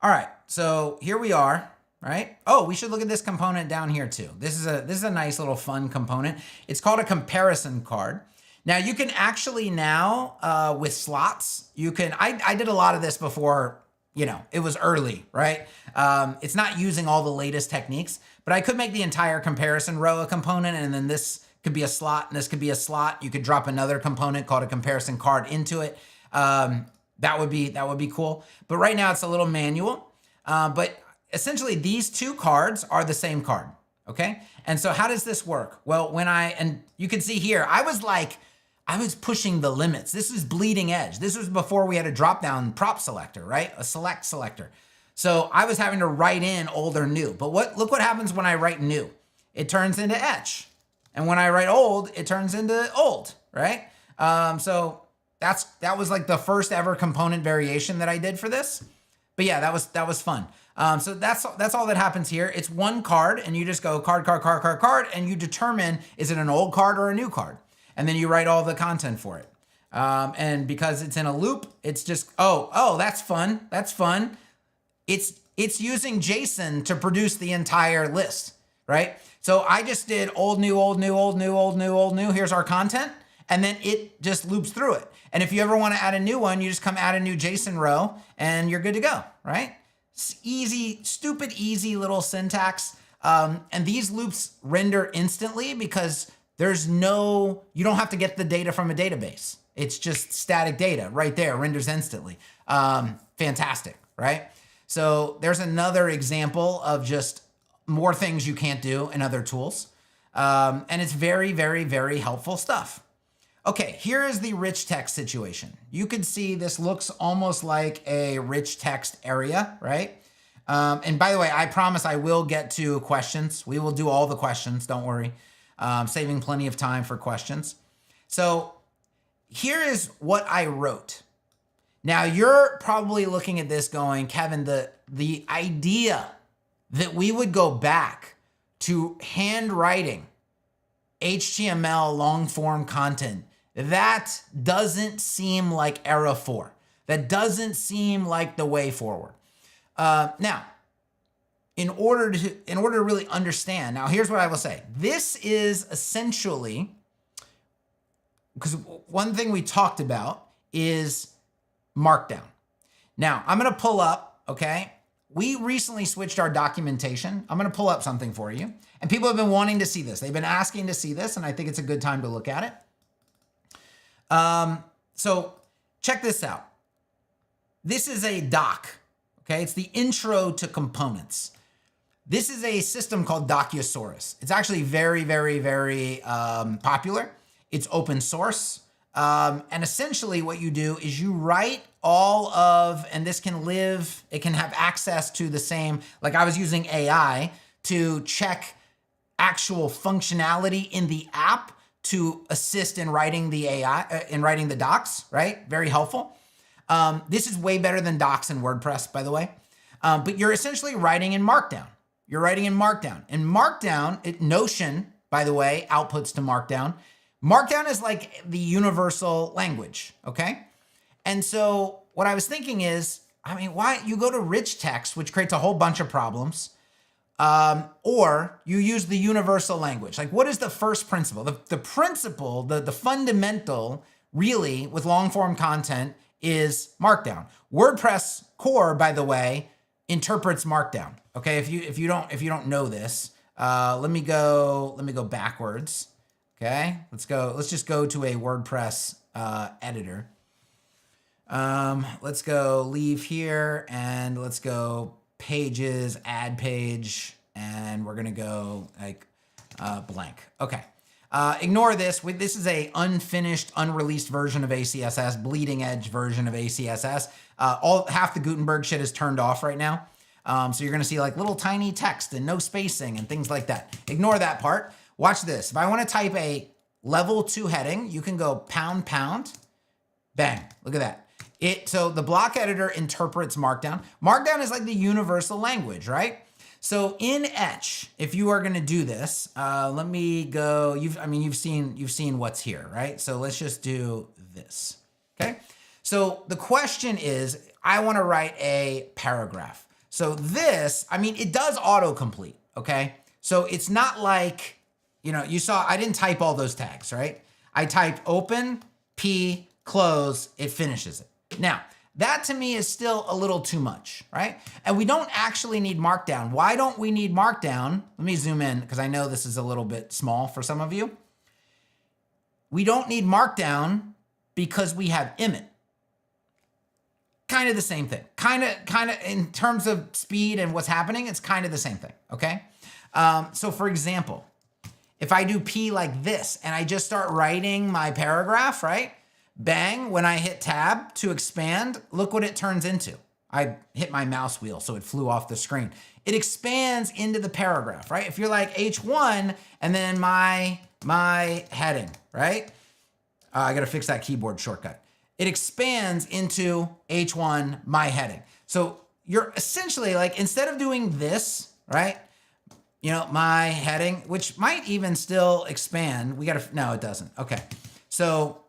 All right, so here we are, right? Oh, we should look at this component down here too. This is a nice little fun component. It's called a comparison card. Now you can actually now, with slots, I did a lot of this before, it was early, right? It's not using all the latest techniques, but I could make the entire comparison row a component, and then this could be a slot, and this could be a slot. You could drop another component called a comparison card into it. That would be cool. But right now it's a little manual. But essentially these two cards are the same card, okay? And so how does this work? Well, and you can see here, I was pushing the limits. This was bleeding edge. This was before we had a drop-down prop selector, right? A select selector. So I was having to write in old or new. But look what happens when I write new. It turns into Etch. And when I write old, it turns into old, right? So that was like the first ever component variation that I did for this. But yeah, that was fun. So that's all that happens here. It's one card, and you just go card, card, card, card, card, and you determine, is it an old card or a new card? And then you write all the content for it. And because it's in a loop, it's just, oh, that's fun. That's fun. It's using JSON to produce the entire list, right? So I just did old, new, old, new, old, new, old, new, old, new. Here's our content. And then it just loops through it. And if you ever want to add a new one, you just come add a new JSON row and you're good to go, right? It's easy, stupid, easy little syntax. And these loops render instantly because you don't have to get the data from a database. It's just static data right there, renders instantly. Fantastic, right? So there's another example of just more things you can't do in other tools. And it's very, very, very helpful stuff. Okay, here is the rich text situation. You can see this looks almost like a rich text area, right? And by the way, I promise I will get to questions. We will do all the questions, don't worry. Saving plenty of time for questions. So here is what I wrote. Now you're probably looking at this going, Kevin, the idea that we would go back to handwriting HTML long form content, that doesn't seem like era 4. That doesn't seem like the way forward. Now, in order to really understand, now here's what I will say. This is essentially, because one thing we talked about is Markdown. Now, I'm going to pull up, okay? We recently switched our documentation. I'm going to pull up something for you. And people have been wanting to see this. They've been asking to see this, and I think it's a good time to look at it. So check this out. This is a doc, okay? It's the intro to components. This is a system called Docusaurus. It's actually very, very, very popular. It's open source. And essentially what you do is you write all of, and this can live, it can have access to the same, like I was using AI to check actual functionality in the app to assist in writing the AI, in writing the docs, right? Very helpful. This is way better than docs in WordPress, by the way. But you're essentially writing in Markdown. You're writing in Markdown. And Markdown, Notion, by the way, outputs to Markdown. Markdown is like the universal language, okay? And so what I was thinking is, I mean, why you go to rich text, which creates a whole bunch of problems, or you use the universal language. Like, what is the first principle? The principle, the fundamental, really, with long form content is Markdown. WordPress core, by the way, interprets Markdown. Okay, if you don't know this, let me go backwards. Okay, let's just go to a WordPress editor. Let's go leave here and let's go pages, add page, and we're gonna go like blank. Okay, ignore this. This is a unfinished, unreleased version of ACSS, bleeding edge version of ACSS. Half the Gutenberg shit is turned off right now. So you're gonna see like little tiny text and no spacing and things like that. Ignore that part. Watch this. If I want to type a level 2 heading, you can go pound, bang. Look at that. So the block editor interprets Markdown. Markdown is like the universal language, right? So in Etch, if you are going to do this, let me go. You've seen what's here, right? So let's just do this. Okay. So the question is, I want to write a paragraph. So this, it does autocomplete. Okay. So it's not like, you saw, I didn't type all those tags, right? I typed open, P, close, it finishes it. Now, that to me is still a little too much, right? And we don't actually need Markdown. Why don't we need Markdown? Let me zoom in because I know this is a little bit small for some of you. We don't need Markdown because we have emmet. Kind of the same thing. Kind of in terms of speed and what's happening, it's kind of the same thing, okay? So for example, if I do P like this and I just start writing my paragraph, right? Bang, when I hit tab to expand, look what it turns into. I hit my mouse wheel, so it flew off the screen. It expands into the paragraph, right? If you're like H1 and then my heading, right? I gotta fix that keyboard shortcut. it expands into H1 my heading. So you're essentially like, instead of doing this, right? You know, my heading, which might even still expand. No, it doesn't. Okay. So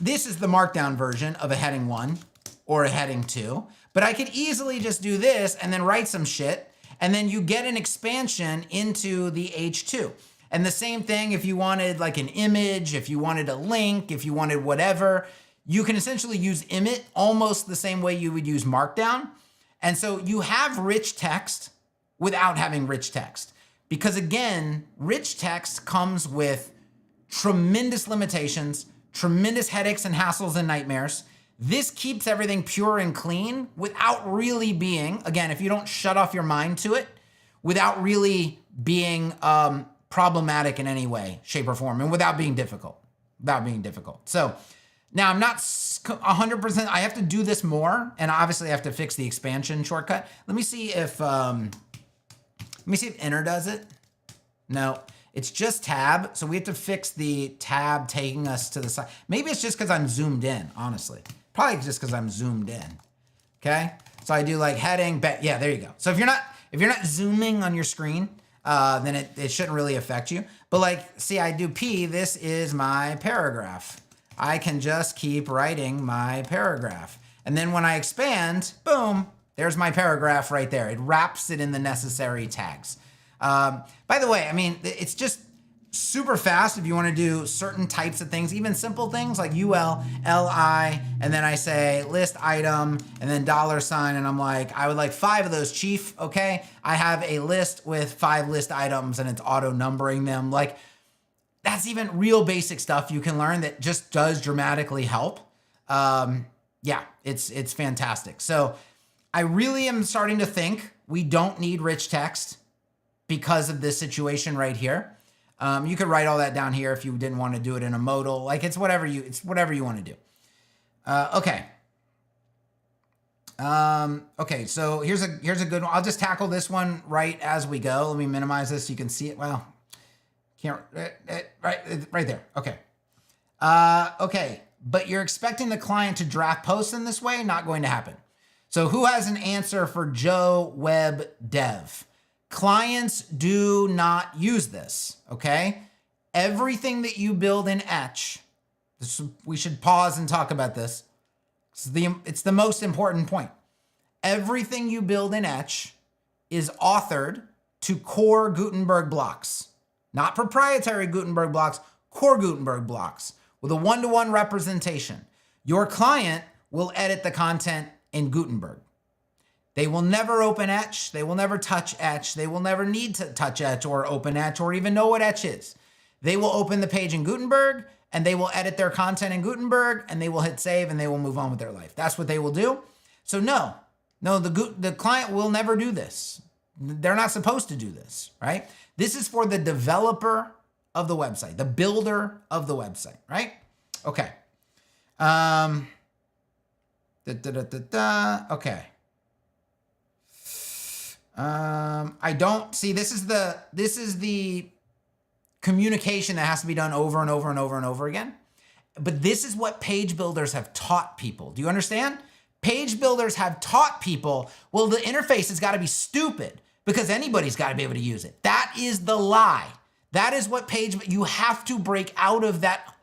this is the markdown version of a heading 1 or a heading 2, but I could easily just do this and then write some shit, and then you get an expansion into the H2. And the same thing if you wanted like an image, if you wanted a link, if you wanted whatever, you can essentially use emmet almost the same way you would use markdown. And so you have rich text without having rich text. Because again, rich text comes with tremendous limitations, tremendous headaches and hassles and nightmares. This keeps everything pure and clean without really being, again, if you don't shut off your mind to it, without really being problematic in any way, shape, or form, and without being difficult. So now I'm not 100%, I have to do this more, and obviously I have to fix the expansion shortcut. Let me see if enter does it. No, it's just tab. So we have to fix the tab taking us to the side. Maybe it's just because I'm zoomed in, honestly. Probably just because I'm zoomed in. Okay. So I do like heading, yeah, there you go. So if you're not zooming on your screen, then it shouldn't really affect you. But like, see, I do P, this is my paragraph. I can just keep writing my paragraph. And then when I expand, boom, there's my paragraph right there. It wraps it in the necessary tags. By the way, I mean, it's just super fast if you want to do certain types of things, even simple things like UL, LI, and then I say list item and then $, and I'm like, I would like 5 of those, chief, okay? I have a list with 5 list items and it's auto numbering them. Like, that's even real basic stuff you can learn that just does dramatically help. Yeah, it's fantastic. So I really am starting to think we don't need rich text because of this situation right here. You could write all that down here if you didn't want to do it in a modal. Like it's whatever you want to do. Okay. Okay, so here's a good one. I'll just tackle this one right as we go. Let me minimize this so you can see it. Well, can't, right there. Okay. Okay, but you're expecting the client to draft posts in this way? Not going to happen. So who has an answer for Joe Web Dev? Clients do not use this, okay? Everything that you build in Etch, we should pause and talk about this. It's the most important point. Everything you build in Etch is authored to core Gutenberg blocks, not proprietary Gutenberg blocks, core Gutenberg blocks with a one-to-one representation. Your client will edit the content in Gutenberg. They will never open Etch. They will never touch Etch. They will never need to touch Etch or open Etch or even know what Etch is. They will open the page in Gutenberg and they will edit their content in Gutenberg and they will hit save and they will move on with their life. That's what they will do. So no, the client will never do this. They're not supposed to do this, right? This is for the developer of the website, the builder of the website, right? Okay. Okay. I don't see, this is the communication that has to be done over and over and over and over again. But this is what page builders have taught people. Do you understand? Page builders have taught people, well, the interface has got to be stupid because anybody's got to be able to use it. That is the lie. That is what you have to break out of that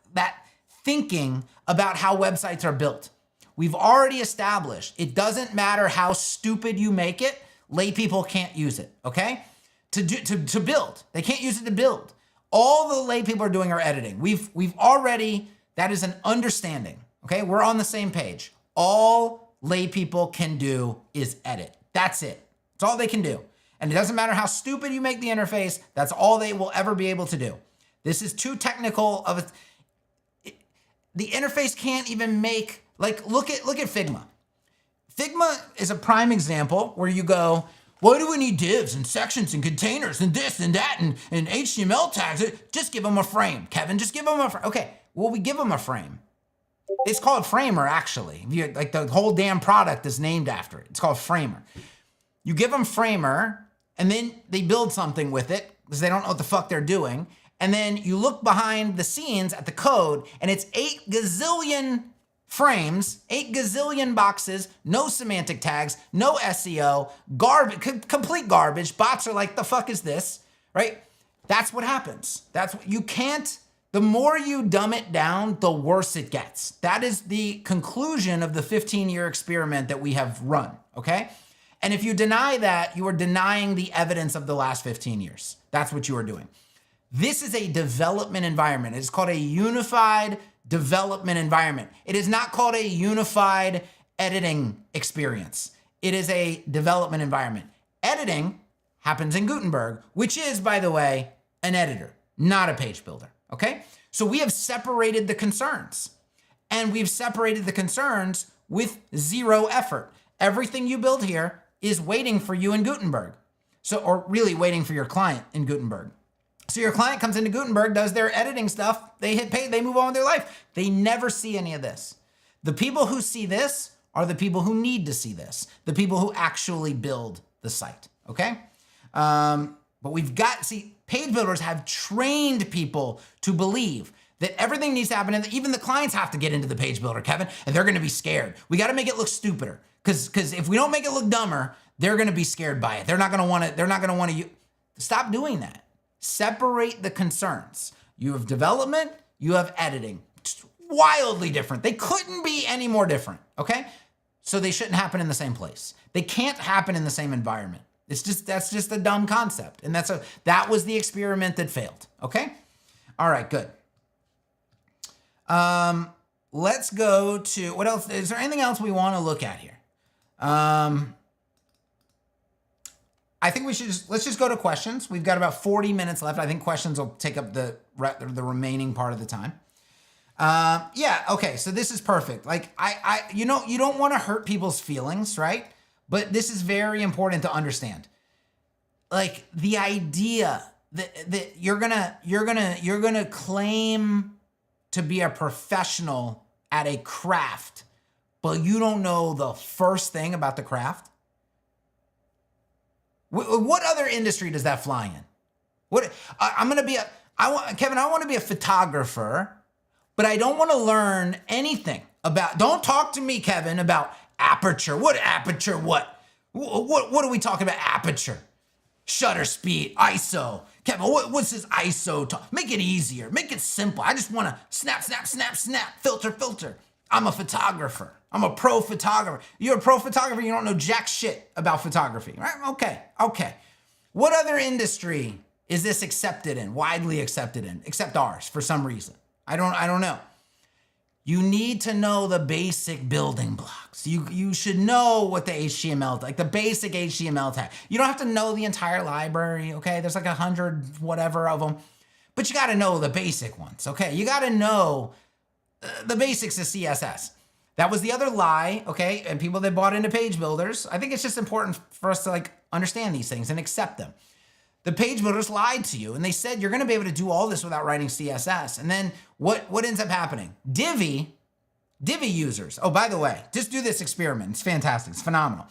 thinking about how websites are built. We've already established it doesn't matter how stupid you make it. Lay people can't use it, okay? To build. They can't use it to build. All the lay people are doing are editing. We've already, that is an understanding, okay? We're on the same page. All lay people can do is edit. That's it. That's all they can do. And it doesn't matter how stupid you make the interface, that's all they will ever be able to do. This is too technical of a, the interface can't even make, like, look at Figma. Figma is a prime example where you go, why do we need divs and sections and containers and this and that and HTML tags? Just give them a frame. Kevin, just give them a frame. Okay, well, we give them a frame. It's called Framer, actually. Like the whole damn product is named after it. It's called Framer. You give them Framer, and then they build something with it because they don't know what the fuck they're doing. And then you look behind the scenes at the code, and it's 8 gazillion frames, 8 gazillion boxes, no semantic tags, no SEO, garbage, complete garbage. Bots are like, the fuck is this, right? That's what happens. You can't, the more you dumb it down, the worse it gets. That is the conclusion of the 15-year experiment that we have run, okay? And if you deny that, you are denying the evidence of the last 15 years. That's what you are doing. This is a development environment. It's called a unified development environment. It is not called a unified editing experience. It is a development environment. Editing happens in Gutenberg, which is, by the way, an editor, not a page builder, okay? So we have separated the concerns, and we've separated the concerns with zero effort. Everything you build here is waiting for you in Gutenberg. Or really waiting for your client in Gutenberg. So your client comes into Gutenberg, does their editing stuff, they hit pay, they move on with their life. They never see any of this. The people who see this are the people who need to see this, the people who actually build the site, okay? But we've got, see, page builders have trained people to believe that everything needs to happen, and even the clients have to get into the page builder, Kevin, and they're gonna be scared. We gotta make it look stupider, because if we don't make it look dumber, they're gonna be scared by it. They're not gonna wanna stop doing that. Separate the concerns. You have development, you have editing. It's wildly different. They couldn't be any more different, okay? So they shouldn't happen in the same place. They can't happen in the same environment. That's just a dumb concept. And that was the experiment that failed, okay? All right, good. Let's go to, what else? Is there anything else we want to look at here? I think let's just go to questions. We've got about 40 minutes left. I think questions will take up the remaining part of the time. Yeah, okay, so this is perfect. Like, you don't want to hurt people's feelings, right? But this is very important to understand. Like, the idea that you're gonna claim to be a professional at a craft, but you don't know the first thing about the craft. What other industry does that fly in? Kevin, I want to be a photographer, but I don't want to learn anything about, don't talk to me, Kevin, about aperture. What aperture? What are we talking about? Aperture, shutter speed, ISO. Kevin, what's this ISO talk? Make it easier, make it simple. I just want to snap, snap, snap, snap, filter, filter. I'm a photographer. I'm a pro photographer. You're a pro photographer, you don't know jack shit about photography, right? Okay. What other industry is this accepted in, widely accepted in, except ours for some reason? I don't know. You need to know the basic building blocks. You should know what the HTML, like the basic HTML tag. You don't have to know the entire library, okay? There's like 100 whatever of them, but you gotta know the basic ones, okay? You gotta know the basics of CSS. That was the other lie, okay? And people that bought into page builders, I think it's just important for us to like understand these things and accept them. The page builders lied to you and they said you're gonna be able to do all this without writing CSS. And then what ends up happening? Divi users, oh, by the way, just do this experiment. It's fantastic, it's phenomenal.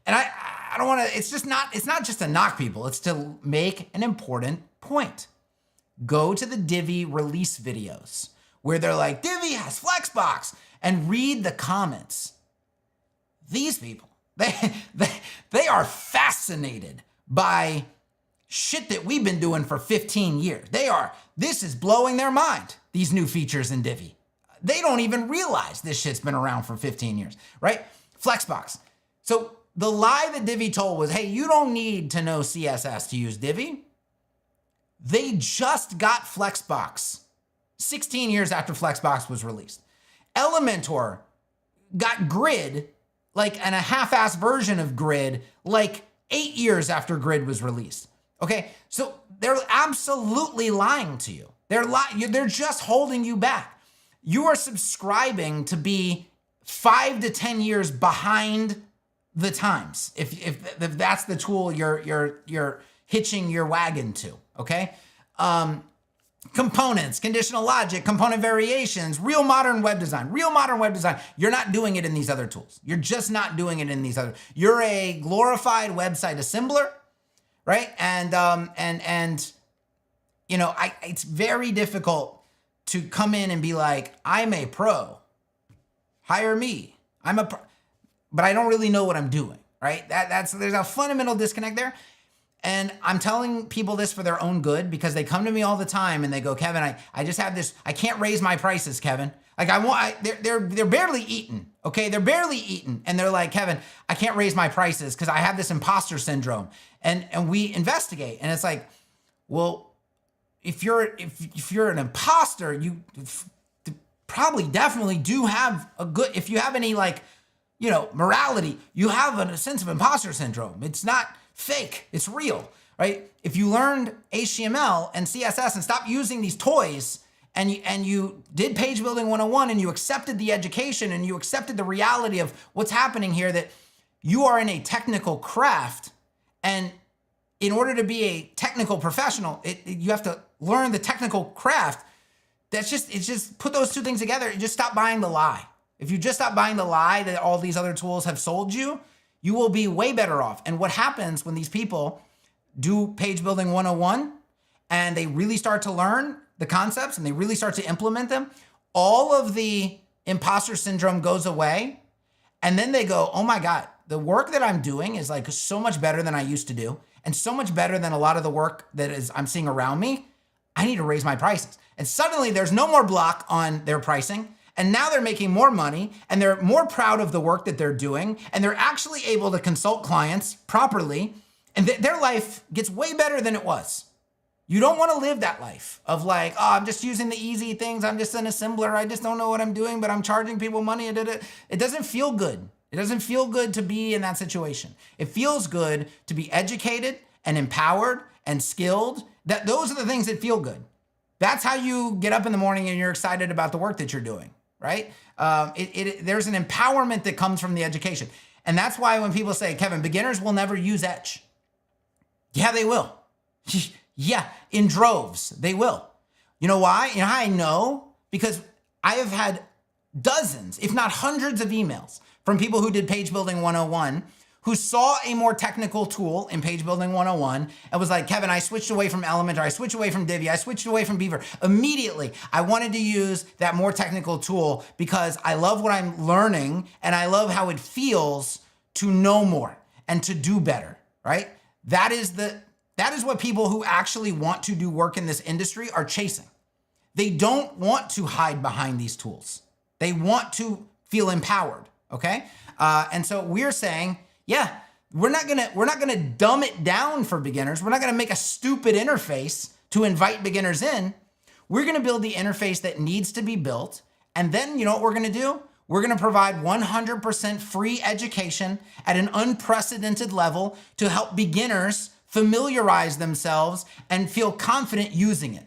And I don't wanna, it's not just to knock people, it's to make an important point. Go to the Divi release videos where they're like, Divi has Flexbox, and read the comments. These people, they are fascinated by shit that we've been doing for 15 years. This is blowing their mind, these new features in Divi. They don't even realize this shit's been around for 15 years, right? Flexbox. So the lie that Divi told was, hey, you don't need to know CSS to use Divi. They just got Flexbox 16 years after Flexbox was released. Elementor got Grid, like, and a half-assed version of Grid, like 8 years after Grid was released. Okay, so they're absolutely lying to you. They're just holding you back. You are subscribing to be 5 to 10 years behind the times. If that's the tool you're hitching your wagon to. Okay. Components, conditional logic, component variations, real modern web design. You're not doing it in these other tools. You're just not doing it in these other. You're a glorified website assembler, right? And you know, it's very difficult to come in and be like, I'm a pro. hire me. But I don't really know what I'm doing, right? There's a fundamental disconnect there. And I'm telling people this for their own good because they come to me all the time and they go, Kevin, I just have this, I can't raise my prices, Kevin. Like they're barely eating, okay? They're barely eating. And they're like, Kevin, I can't raise my prices because I have this imposter syndrome. And we investigate and it's like, well, if you're an imposter, you probably definitely do have if you have any morality, you have a sense of imposter syndrome. It's not fake, it's real, right? If you learned HTML and CSS and stopped using these toys and you did page building 101 and you accepted the education and you accepted the reality of what's happening here, that you are in a technical craft, and in order to be a technical professional, you have to learn the technical craft. It's just put those two things together and just stop buying the lie. If you just stop buying the lie that all these other tools have sold you, you will be way better off. And what happens when these people do page building 101 and they really start to learn the concepts and they really start to implement them, all of the imposter syndrome goes away. And then they go, oh my God, the work that I'm doing is like so much better than I used to do and so much better than a lot of the work that I'm seeing around me. I need to raise my prices. And suddenly there's no more block on their pricing. And now they're making more money and they're more proud of the work that they're doing. And they're actually able to consult clients properly. And their life gets way better than it was. You don't want to live that life of like, oh, I'm just using the easy things. I'm just an assembler. I just don't know what I'm doing, but I'm charging people money. It doesn't feel good. It doesn't feel good to be in that situation. It feels good to be educated and empowered and skilled. Those are the things that feel good. That's how you get up in the morning and you're excited about the work that you're doing, right? There's an empowerment that comes from the education. And that's why when people say, Kevin, beginners will never use Etch. Yeah, they will. Yeah, in droves, they will. You know why? You know how I know? Because I have had dozens, if not hundreds of emails from people who did Page Building 101 who saw a more technical tool in Page Building 101 and was like, Kevin, I switched away from Elementor, I switched away from Divi, I switched away from Beaver. Immediately, I wanted to use that more technical tool because I love what I'm learning and I love how it feels to know more and to do better, right? That is what people who actually want to do work in this industry are chasing. They don't want to hide behind these tools. They want to feel empowered, okay? And so we're saying, yeah, we're not gonna dumb it down for beginners. We're not gonna make a stupid interface to invite beginners in. We're gonna build the interface that needs to be built. And then you know what we're gonna do? We're gonna provide 100% free education at an unprecedented level to help beginners familiarize themselves and feel confident using it.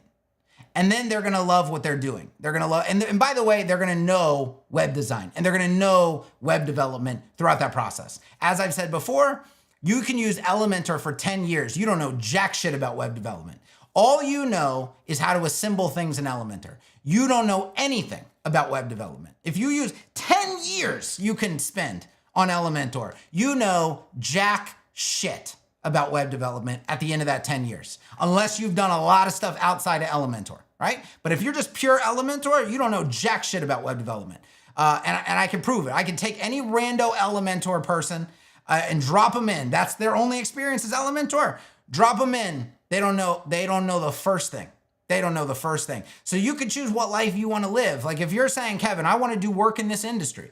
And then they're gonna love what they're doing. They're gonna love, and by the way, they're gonna know web design and they're gonna know web development throughout that process. As I've said before, you can use Elementor for 10 years. You don't know jack shit about web development. All you know is how to assemble things in Elementor. You don't know anything about web development. If you use 10 years you can spend on Elementor, you know jack shit about web development at the end of that 10 years, unless you've done a lot of stuff outside of Elementor, right? But if you're just pure Elementor, you don't know jack shit about web development. And I can prove it. I can take any rando Elementor person and drop them in. That's their only experience is Elementor. Drop them in. They don't know the first thing. They don't know the first thing. So you can choose what life you want to live. Like if you're saying, Kevin, I want to do work in this industry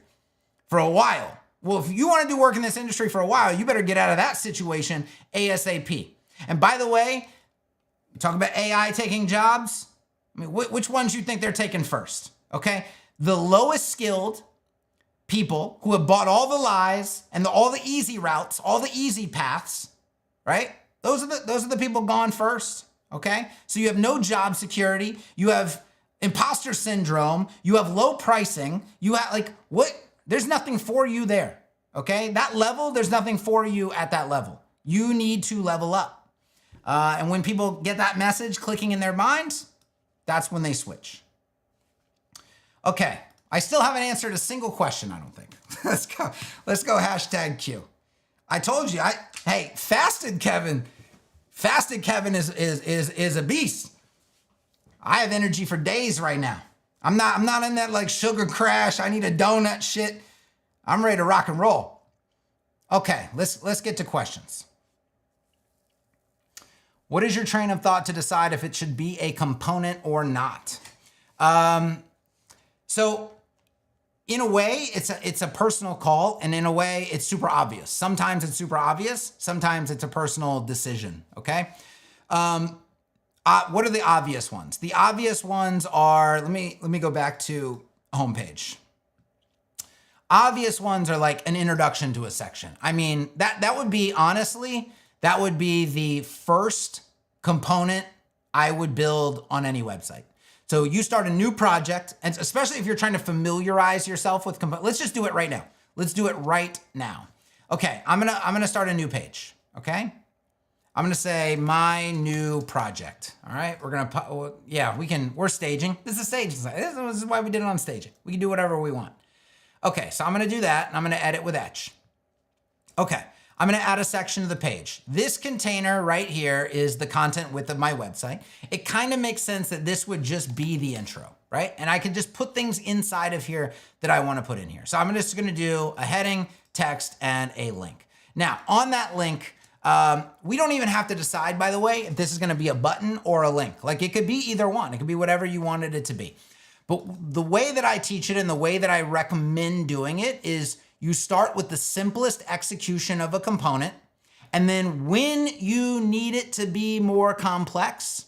for a while. Well, if you want to do work in this industry for a while, you better get out of that situation ASAP. And by the way, talk about AI taking jobs. I mean, which ones you think they're taking first? Okay, the lowest skilled people who have bought all the lies and all the easy routes, all the easy paths, right? Those are the people gone first. Okay, so you have no job security, you have imposter syndrome, you have low pricing, you have like what? There's nothing for you there, okay? That level, there's nothing for you at that level. You need to level up. And when people get that message clicking in their minds, that's when they switch. Okay, I still haven't answered a single question, I don't think. Let's go hashtag Q. I told you, hey, Fasted Kevin is a beast. I have energy for days right now. I'm not in that like sugar crash, I need a donut shit. I'm ready to rock and roll. Okay, let's get to questions. What is your train of thought to decide if it should be a component or not? So in a way, it's a personal call, and in a way, it's super obvious. Sometimes it's super obvious. Sometimes it's a personal decision, okay? What are the obvious ones? The obvious ones are, let me go back to homepage. Obvious ones are like an introduction to a section. I mean, that would be, honestly, that would be the first component I would build on any website. So you start a new project, and especially if you're trying to familiarize yourself with components. Let's just do it right now. Let's do it right now. Okay, I'm gonna start a new page, okay? I'm gonna say my new project, all right? We're gonna, yeah, we're staging. This is staging. This is why we did it on staging. We can do whatever we want. Okay, so I'm gonna do that, and I'm gonna edit with Etch. Okay, I'm gonna add a section to the page. This container right here is the content width of my website. It kind of makes sense that this would just be the intro, right? And I can just put things inside of here that I wanna put in here. So I'm just gonna do a heading, text, and a link. Now, on that link, we don't even have to decide, by the way, if this is gonna be a button or a link. Like it could be either one. It could be whatever you wanted it to be. But the way that I teach it and the way that I recommend doing it is you start with the simplest execution of a component, and then when you need it to be more complex,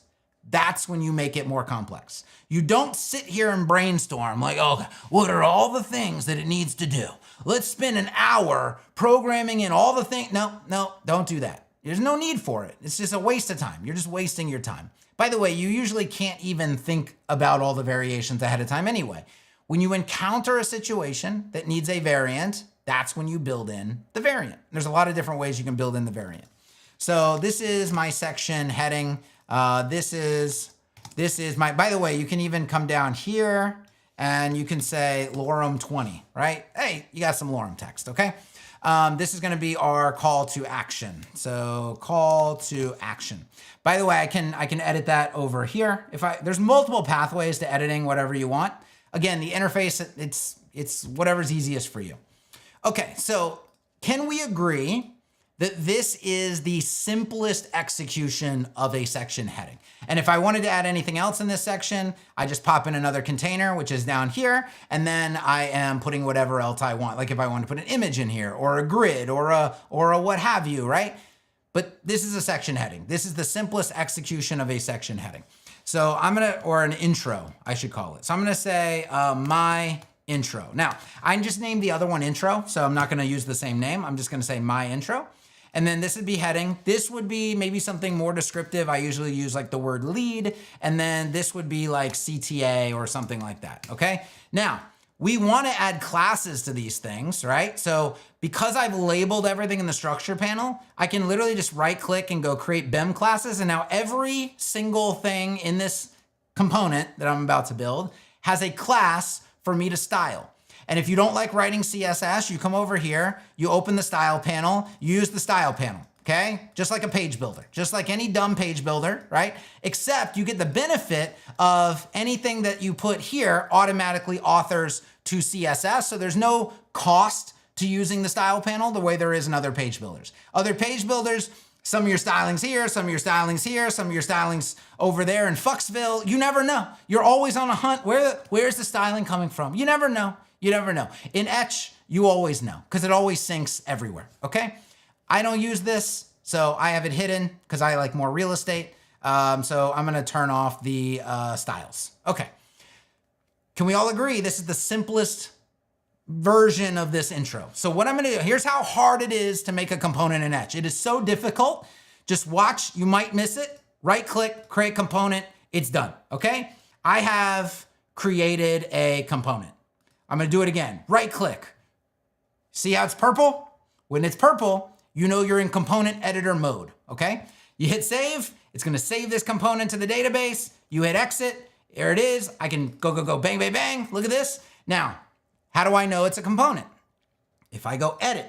that's when you make it more complex. You don't sit here and brainstorm like, oh, what are all the things that it needs to do? Let's spend an hour programming in all the things. No, don't do that. There's no need for it. It's just a waste of time. You're just wasting your time. By the way, you usually can't even think about all the variations ahead of time anyway. When you encounter a situation that needs a variant, that's when you build in the variant. There's a lot of different ways you can build in the variant. So this is my section heading. This is my, by the way, you can even come down here and you can say lorem 20, right? Hey, you got some lorem text, okay? This is gonna be our call to action. So call to action. By the way, I can edit that over here. There's multiple pathways to editing whatever you want. Again, the interface, it's whatever's easiest for you. Okay, so can we agree that this is the simplest execution of a section heading? And if I wanted to add anything else in this section, I just pop in another container, which is down here, and then I am putting whatever else I want. Like if I want to put an image in here, or a grid, or a what have you, right? But this is a section heading. This is the simplest execution of a section heading. So I'm gonna, or an intro, I should call it. So I'm gonna say my intro. Now, I just named the other one intro, so I'm not gonna use the same name. I'm just gonna say my intro. And then this would be heading. This would be maybe something more descriptive. I usually use like the word lead, and then this would be like CTA or something like that, okay? Now, we wanna add classes to these things, right? So because I've labeled everything in the structure panel, I can literally just right click and go create BEM classes, and now every single thing in this component that I'm about to build has a class for me to style. And if you don't like writing CSS, you come over here, you open the style panel, you use the style panel, okay? Just like a page builder, just like any dumb page builder, right? Except you get the benefit of anything that you put here automatically authors to CSS, so there's no cost to using the style panel the way there is in other page builders. Other page builders, some of your stylings here, some of your stylings here, some of your stylings over there in Fucksville, you never know. You're always on a hunt. Where's the styling coming from? You never know. You never know. In Etch, you always know, because it always syncs everywhere, okay? I don't use this, so I have it hidden because I like more real estate. So I'm gonna turn off the styles. Okay. Can we all agree this is the simplest version of this intro? So what I'm gonna do, here's how hard it is to make a component in Etch. It is so difficult. Just watch, you might miss it. Right click, create component, it's done, okay? I have created a component. I'm gonna do it again. Right click. See how it's purple? When it's purple, you know you're in component editor mode, okay? You hit save, it's gonna save this component to the database. You hit exit, there it is. I can go, bang, bang, bang. Look at this. Now, how do I know it's a component? If I go edit.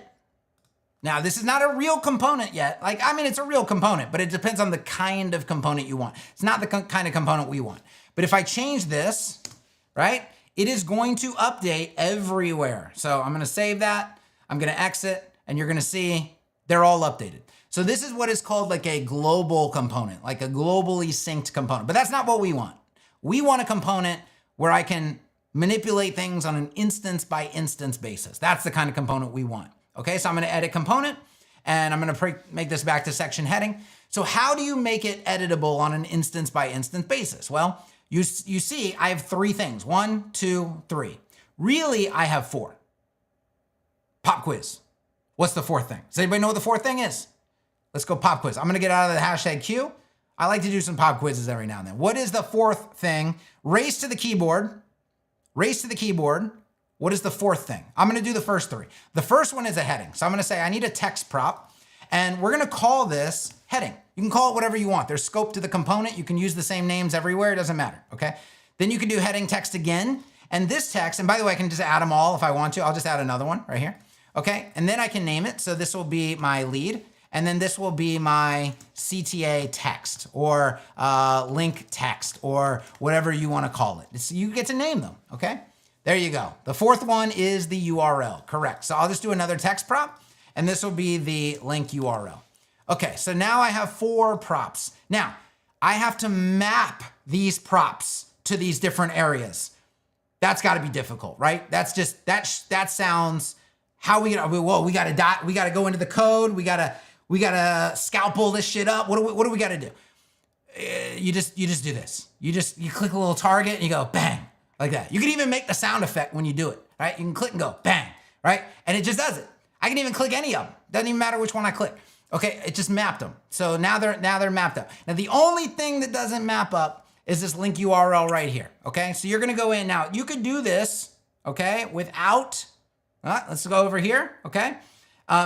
Now, this is not a real component yet. Like, I mean, it's a real component, but it depends on the kind of component you want. It's not the kind of component we want. But if I change this, right? It is going to update everywhere. So I'm gonna save that, I'm gonna exit, and you're gonna see they're all updated. So this is what is called like a global component, like a globally synced component, but that's not what we want. We want a component where I can manipulate things on an instance by instance basis. That's the kind of component we want. Okay, so I'm gonna edit component, and I'm gonna make this back to section heading. So how do you make it editable on an instance by instance basis? Well, you see I have 3 things, 1, 2, 3. Really, I have 4. Pop quiz. What's the 4th thing? Does anybody know what the 4th thing is? Let's go pop quiz. I'm gonna get out of the hashtag Q. I like to do some pop quizzes every now and then. What is the 4th thing? Race to the keyboard. Race to the keyboard. What is the 4th thing? I'm gonna do the first 3. The first one is a heading. So I'm gonna say I need a text prop, and we're gonna call this heading. You can call it whatever you want. There's scope to the component. You can use the same names everywhere. It doesn't matter, okay? Then you can do heading text again. And this text, and by the way, I can just add them all if I want to. I'll just add another one right here, okay? And then I can name it. So this will be my lead. And then this will be my CTA text or link text or whatever you want to call it. You get to name them, okay? There you go. The 4th one is the URL, correct. So I'll just do another text prop, and this will be the link URL. Okay, so now I have 4 props. Now, I have to map these props to these different areas. That's got to be difficult, right? That's just, that sounds, how we gotta, whoa, we gotta go into the code, we gotta scalpel this shit up. What do we gotta do? You just do this. You click a little target and you go bang, like that. You can even make the sound effect when you do it, right? You can click and go bang, right? And it just does it. I can even click any of them. Doesn't even matter which one I click. Okay, it just mapped them. So now they're mapped up. Now the only thing that doesn't map up is this link URL right here, okay? So you're gonna go in now. You could do this, okay, without, let's go over here, okay?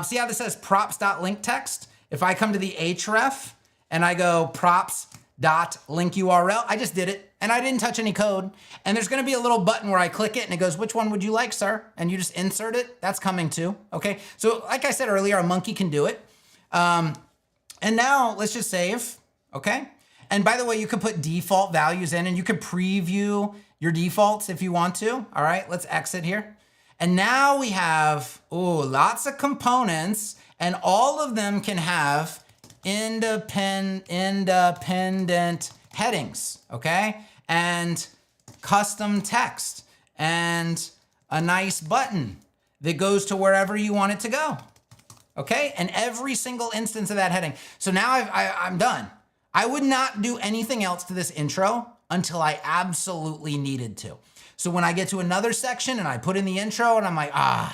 See how this says props.link text? If I come to the href and I go props.link URL, I just did it and I didn't touch any code. And there's gonna be a little button where I click it and it goes, which one would you like, sir? And you just insert it, that's coming too, okay? So like I said earlier, a monkey can do it. And now let's just save, okay? And by the way, you could put default values in and you could preview your defaults if you want to. All right, let's exit here. And now we have, lots of components, and all of them can have independent headings, okay? And custom text and a nice button that goes to wherever you want it to go, okay? And every single instance of that heading. So now I'm done. I would not do anything else to this intro until I absolutely needed to. So when I get to another section and I put in the intro and I'm like, I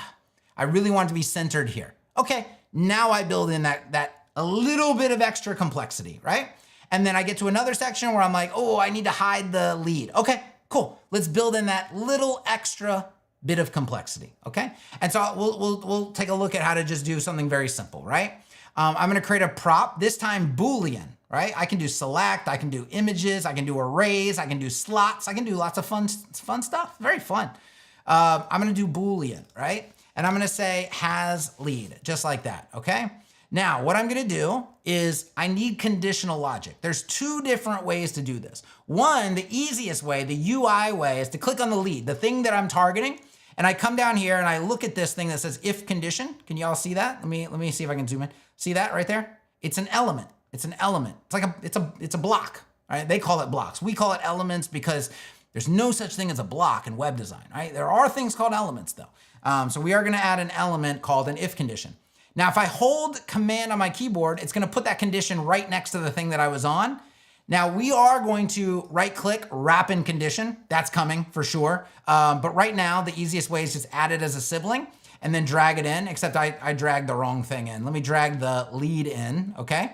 really want it to be centered here. Okay, now I build in that a little bit of extra complexity, right? And then I get to another section where I'm like, I need to hide the lead. Okay, cool. Let's build in that little extra bit of complexity, okay? And so we'll take a look at how to just do something very simple, right? I'm gonna create a prop, this time Boolean, right? I can do select, I can do images, I can do arrays, I can do slots, I can do lots of fun stuff, very fun. I'm gonna do Boolean, right? And I'm gonna say has lead, just like that, okay? Now, what I'm gonna do is I need conditional logic. There's 2 different ways to do this. One, the easiest way, the UI way, is to click on the lead, the thing that I'm targeting, and I come down here and I look at this thing that says if condition. Can you all see that? Let me see if I can zoom in. See that right there? It's an element. It's an element. It's like it's a block, right? They call it blocks. We call it elements because there's no such thing as a block in web design, right? There are things called elements though. So we are gonna add an element called an if condition. Now, if I hold command on my keyboard, it's gonna put that condition right next to the thing that I was on. Now we are going to right click, wrap in condition. That's coming for sure. But right now, the easiest way is just add it as a sibling and then drag it in, except I dragged the wrong thing in. Let me drag the lead in, okay?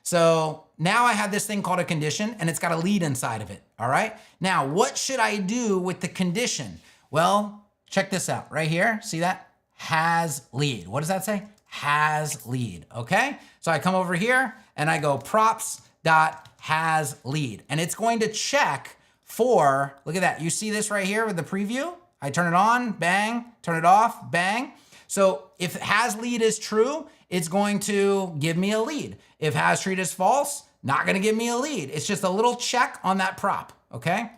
So now I have this thing called a condition and it's got a lead inside of it, all right? Now, what should I do with the condition? Well, check this out right here. See that? Has lead. What does that say? Has lead, okay? So I come over here and I go props.has lead, and it's going to check for, look at that. You see this right here with the preview? I turn it on, bang, turn it off, bang. So if has lead is true, it's going to give me a lead. If has treat is false, not gonna give me a lead. It's just a little check on that prop, okay?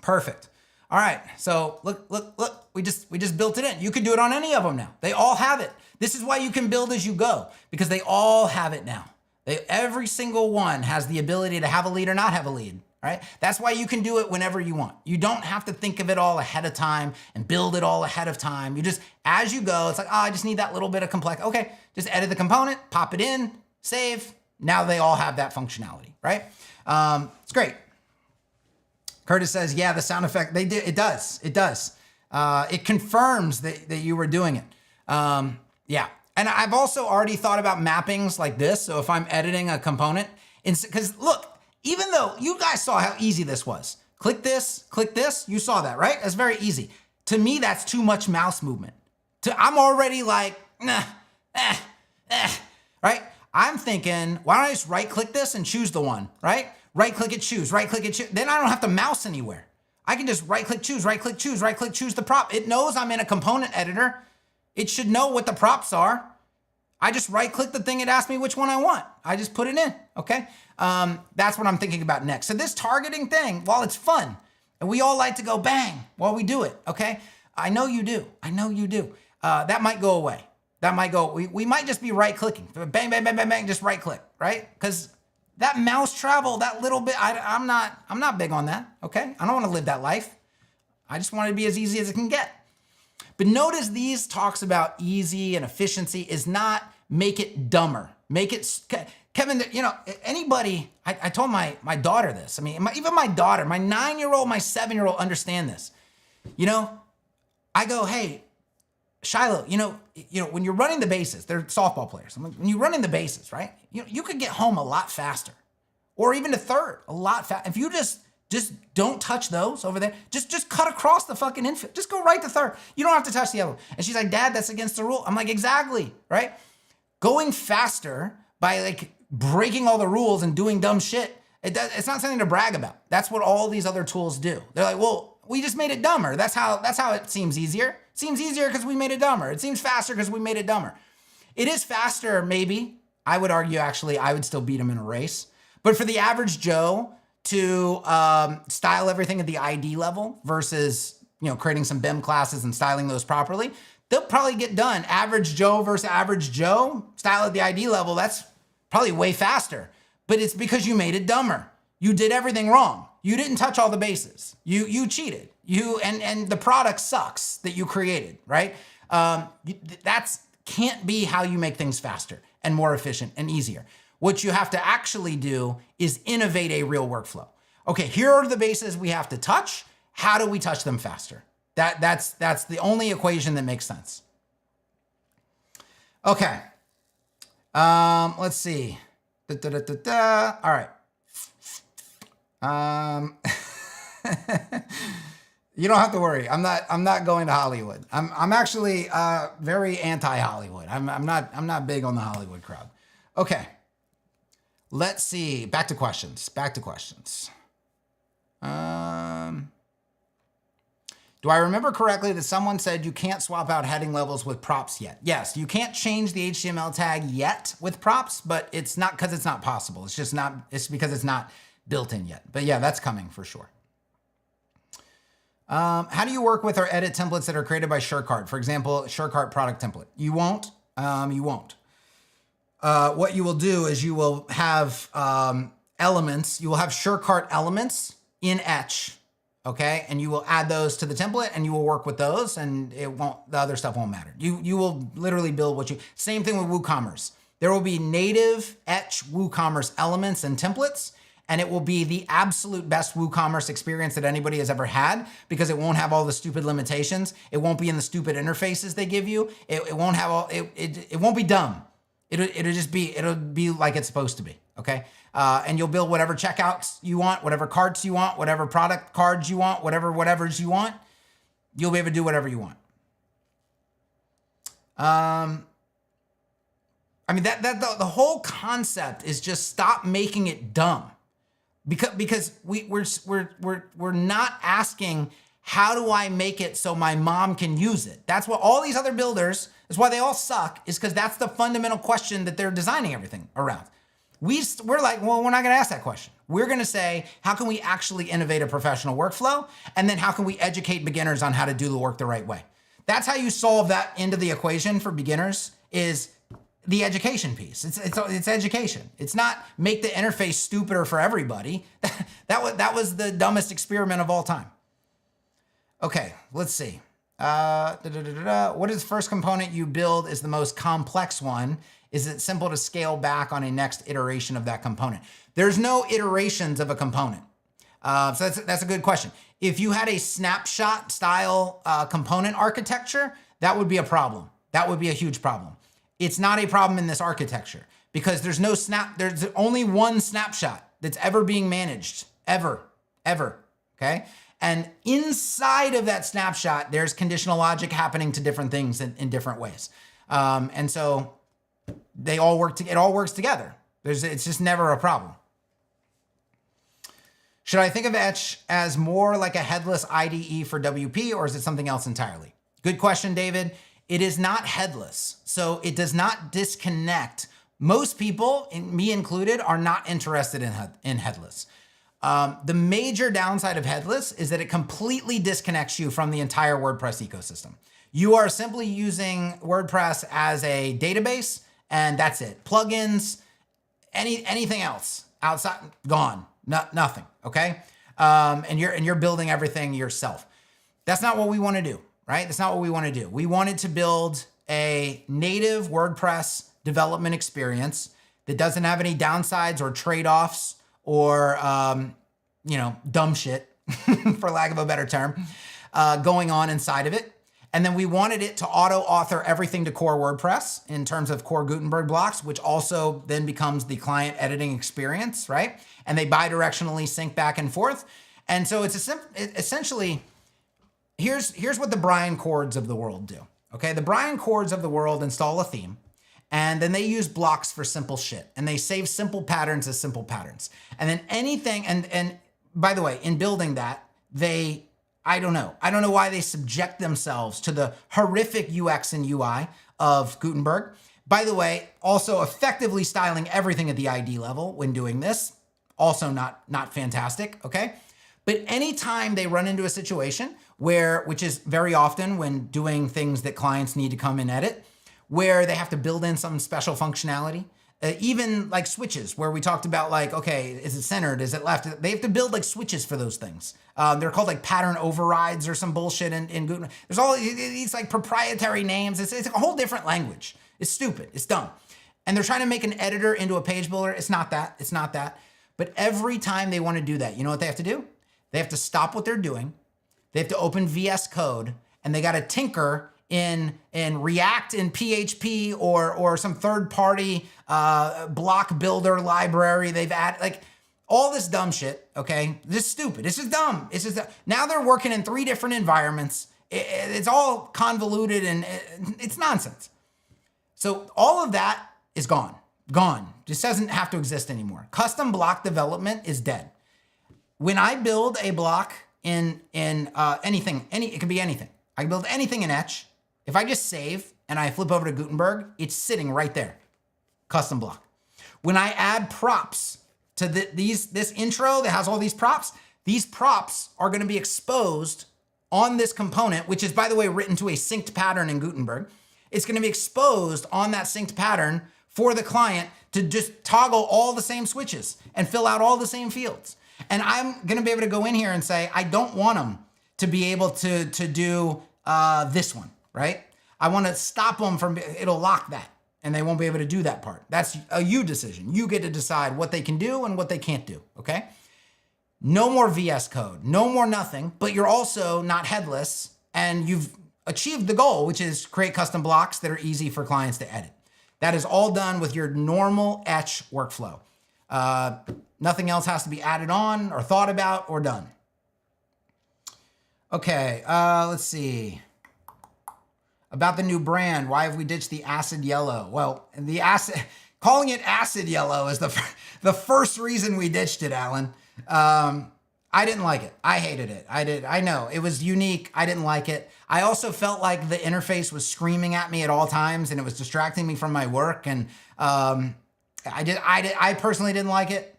Perfect. All right, so look, we just built it in. You can do it on any of them now. They all have it. This is why you can build as you go, because they all have it now. Every single one has the ability to have a lead or not have a lead, right? That's why you can do it whenever you want. You don't have to think of it all ahead of time and build it all ahead of time. You just, as you go, it's like, oh, I just need that little bit of complex. Okay, just edit the component, pop it in, save. Now they all have that functionality, right? It's great. Curtis says, yeah, the sound effect, they did. It does. It confirms that you were doing it. Yeah. And I've also already thought about mappings like this. So if I'm editing a component, because look, even though you guys saw how easy this was, click this, you saw that, right? That's very easy. To me, that's too much mouse movement. I'm already like, right? I'm thinking, why don't I just right click this and choose the one, right? Right click it, choose, right click it, choose. Then I don't have to mouse anywhere. I can just right click, choose, right click, choose, right click, choose the prop. It knows I'm in a component editor. It should know what the props are. I just right click the thing, it asks me which one I want. I just put it in, okay? That's what I'm thinking about next. So this targeting thing, while it's fun, and we all like to go bang while we do it, okay? I know you do, that might go away. That might go, we might just be right clicking. Bang, bang, bang, bang, bang, just right click, right? Because that mouse travel, that little bit, I'm not big on that, okay? I don't want to live that life. I just want it to be as easy as it can get. But notice these talks about easy and efficiency is not make it dumber. Make it, Kevin, you know, anybody, I told my daughter this. I mean, even my daughter, my 9-year-old, my 7-year-old understand this. You know, I go, hey, Shiloh, you know, when you're running the bases, they're softball players. When you're running the bases, right? You could get home a lot faster, or even to third a lot faster. If you just don't touch those over there. Just cut across the fucking infield. Just go right to third. You don't have to touch the other one. And she's like, Dad, that's against the rule. I'm like, exactly, right? Going faster by like breaking all the rules and doing dumb shit, it's not something to brag about. That's what all these other tools do. They're like, well, we just made it dumber. That's how it seems easier. It seems easier because we made it dumber. It seems faster because we made it dumber. It is faster, maybe. I would argue, actually, I would still beat him in a race. But for the average Joe to style everything at the ID level versus, creating some BIM classes and styling those properly, they'll probably get done. Average Joe versus average Joe, style at the ID level, that's probably way faster. But it's because you made it dumber. You did everything wrong. You didn't touch all the bases. You cheated. And the product sucks that you created, right? That's can't be how you make things faster and more efficient and easier. What you have to actually do is innovate a real workflow. Okay, here are the bases we have to touch. How do we touch them faster? That's the only equation that makes sense. Okay. Let's see. All right. You don't have to worry. I'm not going to Hollywood. I'm actually very anti-Hollywood. I'm not big on the Hollywood crowd. Okay. Let's see. Back to questions. Do I remember correctly that someone said you can't swap out heading levels with props yet? Yes, you can't change the HTML tag yet with props, but it's not because it's not possible. It's because it's not built in yet. But yeah, that's coming for sure. How do you work with or edit templates that are created by SureCart? For example, SureCart product template. You won't. What you will do is you will have elements. You will have SureCart elements in Etch, okay? And you will add those to the template, and you will work with those, and the other stuff won't matter. You will literally build same thing with WooCommerce. There will be native Etch WooCommerce elements and templates, and it will be the absolute best WooCommerce experience that anybody has ever had because it won't have all the stupid limitations. It won't be in the stupid interfaces they give you. It won't have it won't be dumb. It'll be like it's supposed to be, okay? And you'll build whatever checkouts you want, whatever carts you want, whatever product cards you want, whatever's you want. You'll be able to do whatever you want. The whole concept is just stop making it dumb. Because we're not asking, how do I make it so my mom can use it? That's what all these other builders, that's why they all suck, is because that's the fundamental question that they're designing everything around. We're like, well, we're not going to ask that question. We're going to say, how can we actually innovate a professional workflow? And then how can we educate beginners on how to do the work the right way? That's how you solve that end of the equation for beginners, is the education piece. It's education. It's not make the interface stupider for everybody. That was the dumbest experiment of all time. Okay, let's see. What is the first component you build is the most complex one? Is it simple to scale back on a next iteration of that component? There's no iterations of a component. So that's a good question. If you had a snapshot style component architecture, that would be a problem. That would be a huge problem. It's not a problem in this architecture because there's only one snapshot that's ever being managed, ever, okay? And inside of that snapshot, there's conditional logic happening to different things in different ways. And so it all works together. It's just never a problem. Should I think of Etch as more like a headless IDE for WP, or is it something else entirely? Good question, David. It is not headless, so it does not disconnect. Most people, me included, are not interested in headless. The major downside of headless is that it completely disconnects you from the entire WordPress ecosystem. You are simply using WordPress as a database, and that's it. Plugins, anything else outside, gone. Nothing, okay? And you're building everything yourself. That's not what we want to do, right? That's not what we want to do. We wanted to build a native WordPress development experience that doesn't have any downsides or trade-offs or, dumb shit, for lack of a better term, going on inside of it. And then we wanted it to auto-author everything to core WordPress in terms of core Gutenberg blocks, which also then becomes the client editing experience, right? And they bidirectionally sync back and forth. And so it's essentially, here's what the Brian Cords of the world do, okay? The Brian Cords of the world install a theme, and then they use blocks for simple shit. And they save simple patterns as simple patterns. And then anything, and by the way, in building that, I don't know why they subject themselves to the horrific UX and UI of Gutenberg. By the way, also effectively styling everything at the ID level when doing this, also not fantastic, okay? But anytime they run into a situation which is very often when doing things that clients need to come and edit, where they have to build in some special functionality, even like switches, where we talked about like, okay, is it centered? Is it left? They have to build like switches for those things. They're called like pattern overrides or some bullshit in Gutenberg. There's all these like proprietary names. It's a whole different language. It's stupid. It's dumb. And they're trying to make an editor into a page builder. It's not that. It's not that. But every time they want to do that, you know what they have to do? They have to stop what they're doing. They have to open VS Code, and they got to tinker in React and PHP or some third-party block builder library they've added, like all this dumb shit, okay? This is stupid. It's just dumb. It's just now they're working in 3 different environments. It's all convoluted and it's nonsense. So all of that is gone. Just doesn't have to exist anymore. Custom block development is dead. When I build a block in anything, it could be anything. I can build anything in Etch. If I just save and I flip over to Gutenberg, it's sitting right there, custom block. When I add props to this intro that has all these props are gonna be exposed on this component, which is, by the way, written to a synced pattern in Gutenberg. It's gonna be exposed on that synced pattern for the client to just toggle all the same switches and fill out all the same fields. And I'm gonna be able to go in here and say, I don't want them to be able to do this one, right? I want to stop them from, it'll lock that and they won't be able to do that part. That's a you decision. You get to decide what they can do and what they can't do, okay? No more VS Code, no more nothing, but you're also not headless and you've achieved the goal, which is create custom blocks that are easy for clients to edit. That is all done with your normal Etch workflow. Nothing else has to be added on or thought about or done. Okay, let's see. About the new brand, why have we ditched the acid yellow? Well, calling it acid yellow is the first reason we ditched it, Alan. I didn't like it. I hated it. I know it was unique. I didn't like it. I also felt like the interface was screaming at me at all times and it was distracting me from my work. And I personally didn't like it.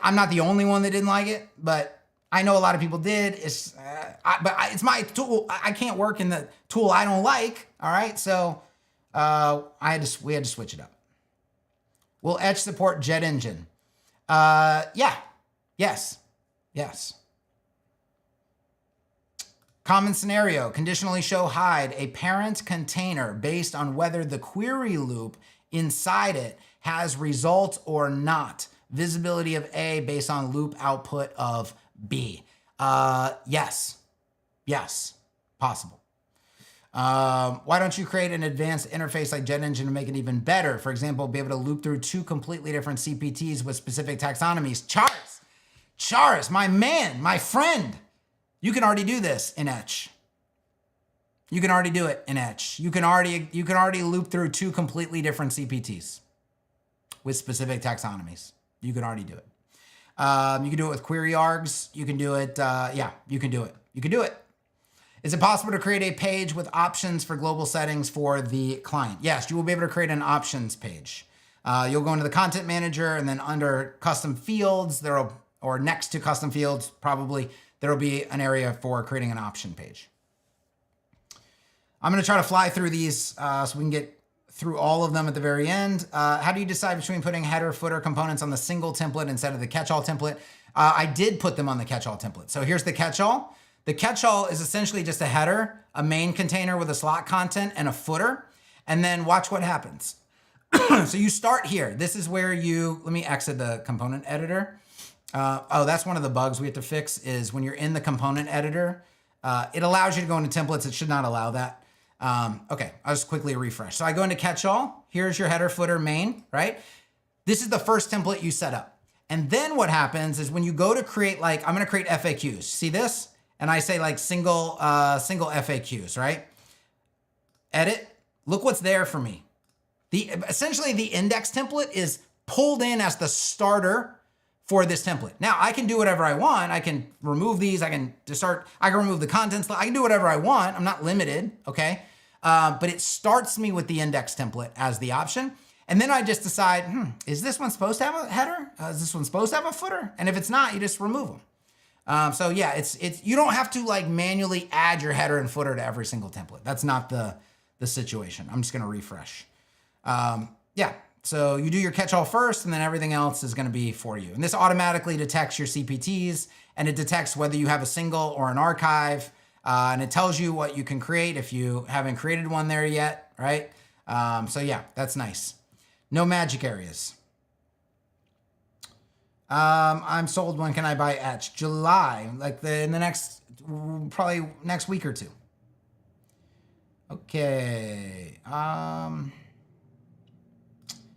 I'm not the only one that didn't like it, but I know a lot of people did. It's it's my tool. I can't work in the tool I don't like. All right, so we had to switch it up. Will Etch support Jet Engine? Yeah, yes. Common scenario: conditionally show hide a parent container based on whether the query loop inside it has result or not. Visibility of A based on loop output of B. Yes, possible. Why don't you create an advanced interface like Jet Engine to make it even better? For example, be able to loop through 2 completely different CPTs with specific taxonomies. Charis, my man, my friend. You can already do this in Etch. You can already do it in Etch. You can already loop through 2 completely different CPTs with specific taxonomies. You can already do it. You can do it with query args. You can do it. You can do it. You can do it. Is it possible to create a page with options for global settings for the client? Yes, you will be able to create an options page. You'll go into the content manager, and then under custom fields, or next to custom fields, probably, there will be an area for creating an option page. I'm going to try to fly through these so we can get through all of them at the very end. How do you decide between putting header, footer components on the single template instead of the catch-all template? I did put them on the catch-all template. So here's the catch-all. The catch-all is essentially just a header, a main container with a slot content, and a footer. And then watch what happens. So you start here. This is where let me exit the component editor. That's one of the bugs we have to fix is when you're in the component editor, it allows you to go into templates. It should not allow that. Okay, I'll just quickly refresh. So I go into catch-all. Here's your header, footer, main, right? This is the first template you set up. And then what happens is when you go to create, I'm going to create FAQs. See this? And I say single FAQs, right? Edit. Look what's there for me. Essentially the index template is pulled in as the starter for this template. Now I can do whatever I want. I can remove these. I can remove the contents. I can do whatever I want. I'm not limited, okay? But it starts me with the index template as the option. And then I just decide, is this one supposed to have a header? Is this one supposed to have a footer? And if it's not, you just remove them. So yeah, you don't have to manually add your header and footer to every single template. That's not the situation. I'm just gonna refresh. Yeah, so you do your catch-all first, and then everything else is gonna be for you. And this automatically detects your CPTs, and it detects whether you have a single or an archive, and it tells you what you can create if you haven't created one there yet, right? So yeah, that's nice. No magic areas. I'm sold. When can I buy Etch? July, in the next, probably next week or 2. Okay.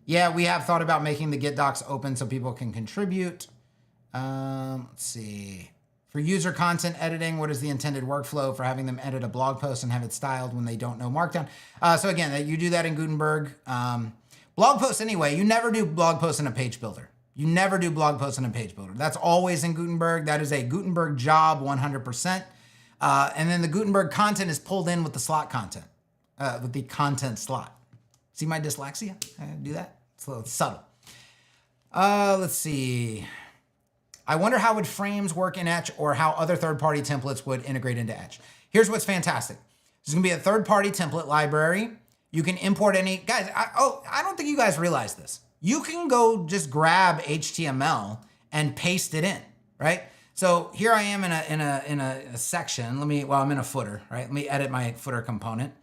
Yeah, we have thought about making the Git docs open so people can contribute. Let's see. For user content editing, what is the intended workflow for having them edit a blog post and have it styled when they don't know Markdown? So again, you do that in Gutenberg. Blog posts anyway, you never do blog posts in a page builder. You never do blog posts in a page builder. That's always in Gutenberg. That is a Gutenberg job 100%. And then the Gutenberg content is pulled in with the slot content, with the content slot. See my dyslexia? I do that? It's a little subtle. Let's see. I wonder how would frames work in Etch or how other third-party templates would integrate into Etch. Here's what's fantastic. There's gonna be a third-party template library. You can import any, guys, I don't think you guys realize this. You can go just grab HTML and paste it in, right? So here I am in a section. I'm in a footer, right? Let me edit my footer component.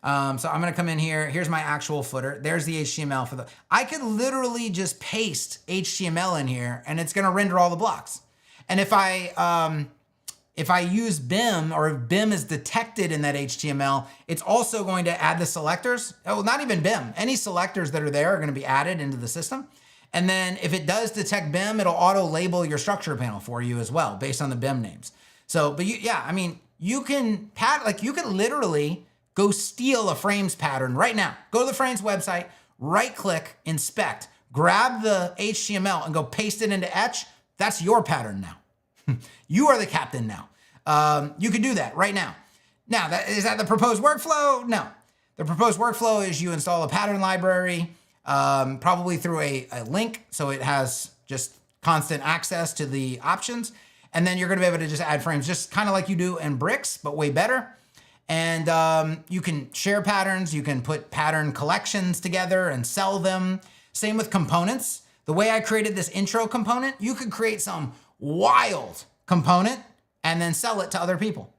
So I'm gonna come in here. Here's my actual footer. There's the HTML I could literally just paste HTML in here and it's gonna render all the blocks. And if I use BIM, or if BIM is detected in that HTML, it's also going to add the selectors. Oh, not even BIM. Any selectors that are there are going to be added into the system. And then if it does detect BIM, it'll auto label your structure panel for you as well, based on the BIM names. So, but you can literally go steal a frames pattern right now. Go to the frames website, right click, inspect, grab the HTML and go paste it into Etch. That's your pattern now. You are the captain now. You can do that right now. Now, is that the proposed workflow? No. The proposed workflow is you install a pattern library. probably through a link. So it has just constant access to the options. And then you're gonna be able to just add frames, just kind of like you do in Bricks, but way better. And you can share patterns. You can put pattern collections together and sell them. Same with components. The way I created this intro component, you could create some wild component and then sell it to other people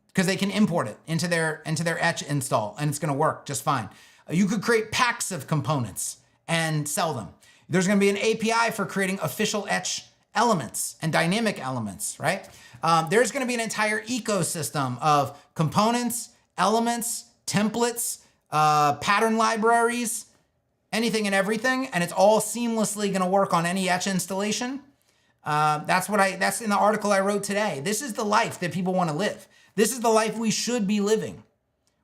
because they can import it into their Etch install and it's gonna work just fine. You could create packs of components and sell them. There's gonna be an API for creating official Etch elements and dynamic elements, right? There's gonna be an entire ecosystem of components, elements, templates, pattern libraries, anything and everything, and it's all seamlessly gonna work on any Etch installation. That's in the article I wrote today. This is the life that people wanna live. This is the life we should be living.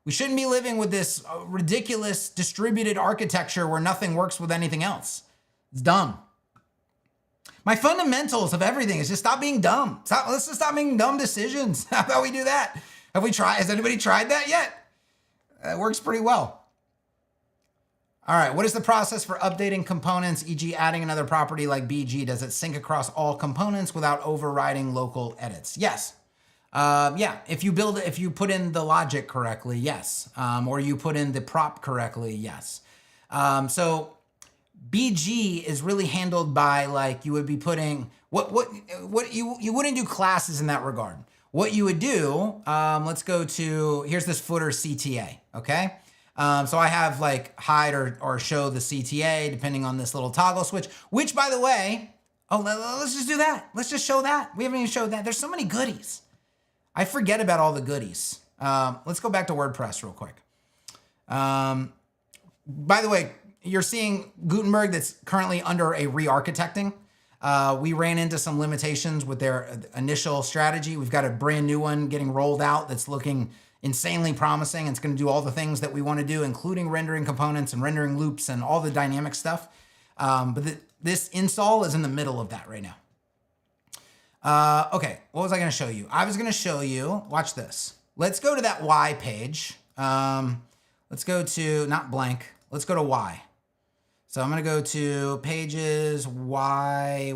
We shouldn't be living with this ridiculous distributed architecture where nothing works with anything else. It's dumb. My fundamentals of everything is just stop being dumb. Let's just stop making dumb decisions. How about we do that? Has anybody tried that yet? It works pretty well. All right, what is the process for updating components, e.g. adding another property like BG? Does it sync across all components without overriding local edits? Yes. Yeah, if you put in the logic correctly, yes. Or you put in the prop correctly, yes. So BG is really handled by, like, you would be putting, you wouldn't do classes in that regard. What you would do, let's go to, here's this footer CTA, okay? So I have like hide or show the CTA depending on this little toggle switch, which by the way, let's just do that. Let's just show that. We haven't even showed that. There's so many goodies. I forget about all the goodies. Let's go back to WordPress real quick. By the way, you're seeing Gutenberg that's currently under a re-architecting. We ran into some limitations with their initial strategy. We've got a brand new one getting rolled out that's looking insanely promising. It's going to do all the things that we want to do, including rendering components and rendering loops and all the dynamic stuff. But this install is in the middle of that right now. Okay, what was I going to show you? I was going to show you, watch this. Let's go to that Y page. Let's go to, not blank, let's go to Y. So I'm going to go to pages, Y.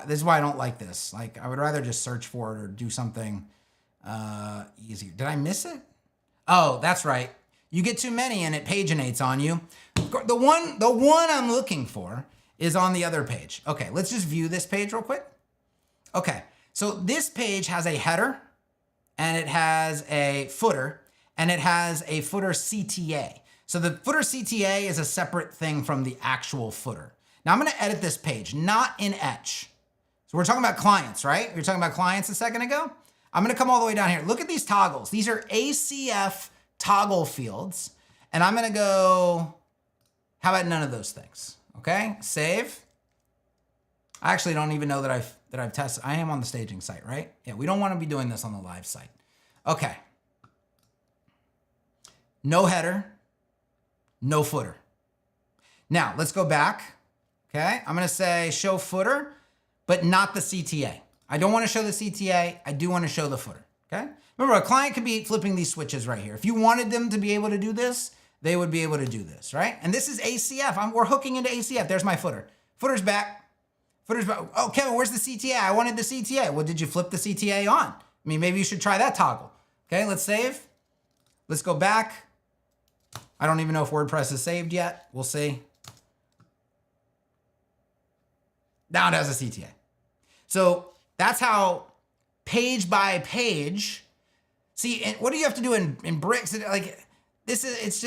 This is why I don't like this. Like, I would rather just search for it or do something easier. Did I miss it? Oh, that's right. You get too many and it paginates on you. The one I'm looking for is on the other page. Okay, let's just view this page real quick. Okay, so this page has a header and it has a footer and it has a footer CTA. So the footer CTA is a separate thing from the actual footer. Now I'm gonna edit this page, not in Etch. So we're talking about clients, right? We were talking about clients a second ago. I'm gonna come all the way down here. Look at these toggles. These are ACF toggle fields. And I'm gonna go, how about none of those things? Okay, save. I actually don't even know that I've tested. I am on the staging site, right? Yeah, we don't wanna be doing this on the live site. Okay. No header, no footer. Now, let's go back, okay? I'm gonna say show footer, but not the CTA. I don't wanna show the CTA, I do wanna show the footer, okay? Remember, a client could be flipping these switches right here. If you wanted them to be able to do this, they would be able to do this, right? And this is ACF, we're hooking into ACF. There's my footer. Footer's back, footer's back. Oh, Kevin, where's the CTA? I wanted the CTA. Well, did you flip the CTA on? I mean, maybe you should try that toggle. Okay, let's save. Let's go back. I don't even know if WordPress is saved yet. We'll see. Now it has a CTA. So that's how page by page. See, and what do you have to do in bricks? Like this is, it's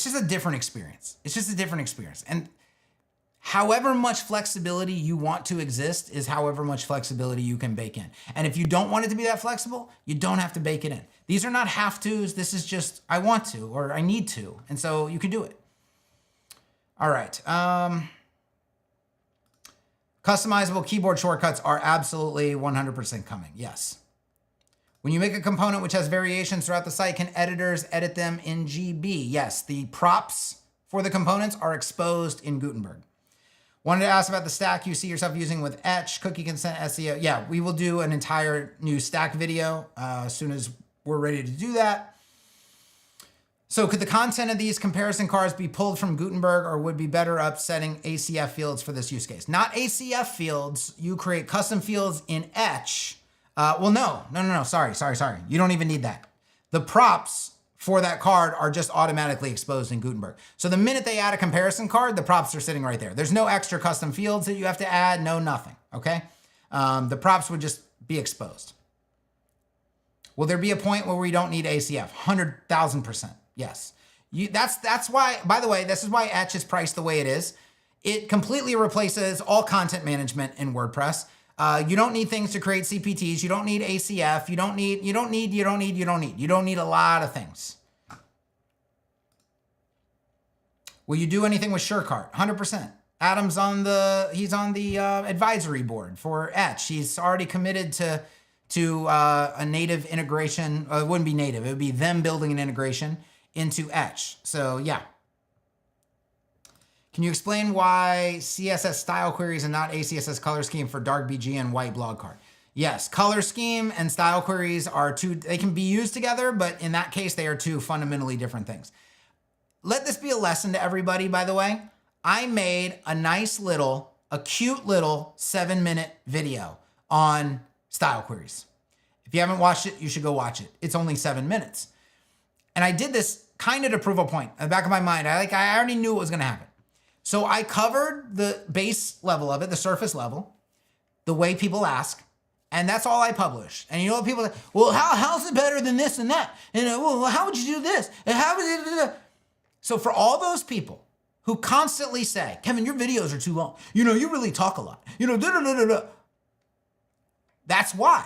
just a different experience. It's just a different experience. And however much flexibility you want to exist is however much flexibility you can bake in. And if you don't want it to be that flexible, you don't have to bake it in. These are not have-tos. This is just, I want to, or I need to. And so you can do it. All right. Customizable keyboard shortcuts are absolutely 100% coming. Yes. When you make a component which has variations throughout the site, can editors edit them in GB? Yes. The props for the components are exposed in Gutenberg. Wanted to ask about the stack you see yourself using with Etch, cookie consent, SEO. Yeah, we will do an entire new stack video as soon as we're ready to do that. So could the content of these comparison cards be pulled from Gutenberg, or would be better upsetting ACF fields for this use case? Not ACF fields. You create custom fields in Etch. Well, no. Sorry. You don't even need that. The props for that card are just automatically exposed in Gutenberg. So the minute they add a comparison card, the props are sitting right there. There's no extra custom fields that you have to add, no nothing, okay? The props would just be exposed. Will there be a point where we don't need ACF? 100,000%. Yes. That's why, by the way, this is why Etch is priced the way it is. It completely replaces all content management in WordPress. You don't need things to create CPTs. You don't need ACF. You don't need a lot of things. Will you do anything with SureCart? 100%. Adam's he's on the advisory board for Etch. He's already committed to a native integration. It wouldn't be native. It would be them building an integration into Etch. So yeah. Can you explain why CSS style queries and not ACSS color scheme for dark BG and white blog card? Yes, color scheme and style queries are they can be used together, but in that case, they are two fundamentally different things. Let this be a lesson to everybody, by the way. I made a cute little 7-minute video on style queries. If you haven't watched it, you should go watch it. It's only 7 minutes. And I did this kind of to prove a point. In the back of my mind, I already knew what was gonna happen. So I covered the base level of it, the surface level, the way people ask, and that's all I published. And you know what people say? Well, how's it better than this and that? And well, how would you do this? And how would you? So for all those people who constantly say, Kevin, your videos are too long. You really talk a lot. That's why.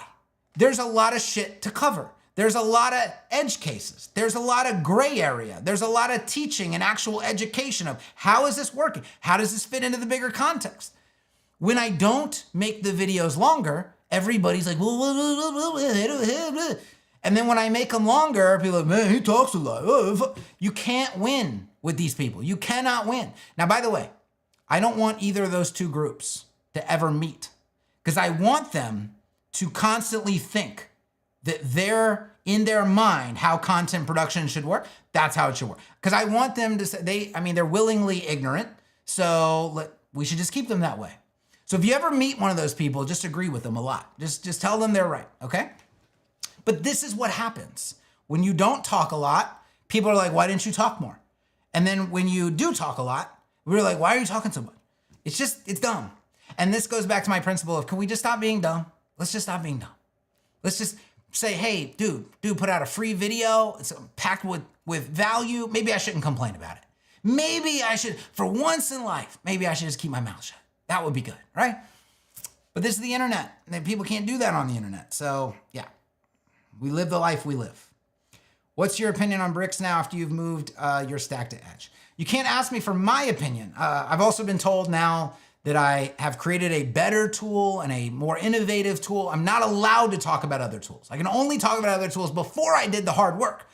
There's a lot of shit to cover. There's a lot of edge cases. There's a lot of gray area. There's a lot of teaching and actual education of how is this working? How does this fit into the bigger context? When I don't make the videos longer, everybody's like, and then when I make them longer, people are like, man, he talks a lot. You can't win with these people. You cannot win. Now, by the way, I don't want either of those two groups to ever meet because I want them to constantly think that they're in their mind how content production should work. That's how it should work. Because I want them to say, they're willingly ignorant. So we should just keep them that way. So if you ever meet one of those people, just agree with them a lot. Just tell them they're right, okay? But this is what happens. When you don't talk a lot, people are like, why didn't you talk more? And then when you do talk a lot, we're like, why are you talking so much? It's dumb. And this goes back to my principle of, can we just stop being dumb? Let's just stop being dumb. Let's just say, hey, dude, put out a free video. It's packed with value. Maybe I shouldn't complain about it. Maybe I should, for once in life, maybe I should just keep my mouth shut. That would be good, right? But this is the internet, and people can't do that on the internet. So yeah, we live the life we live. What's your opinion on bricks now after you've moved your stack to Etch? You can't ask me for my opinion. I've also been told now that I have created a better tool and a more innovative tool. I'm not allowed to talk about other tools. I can only talk about other tools before I did the hard work.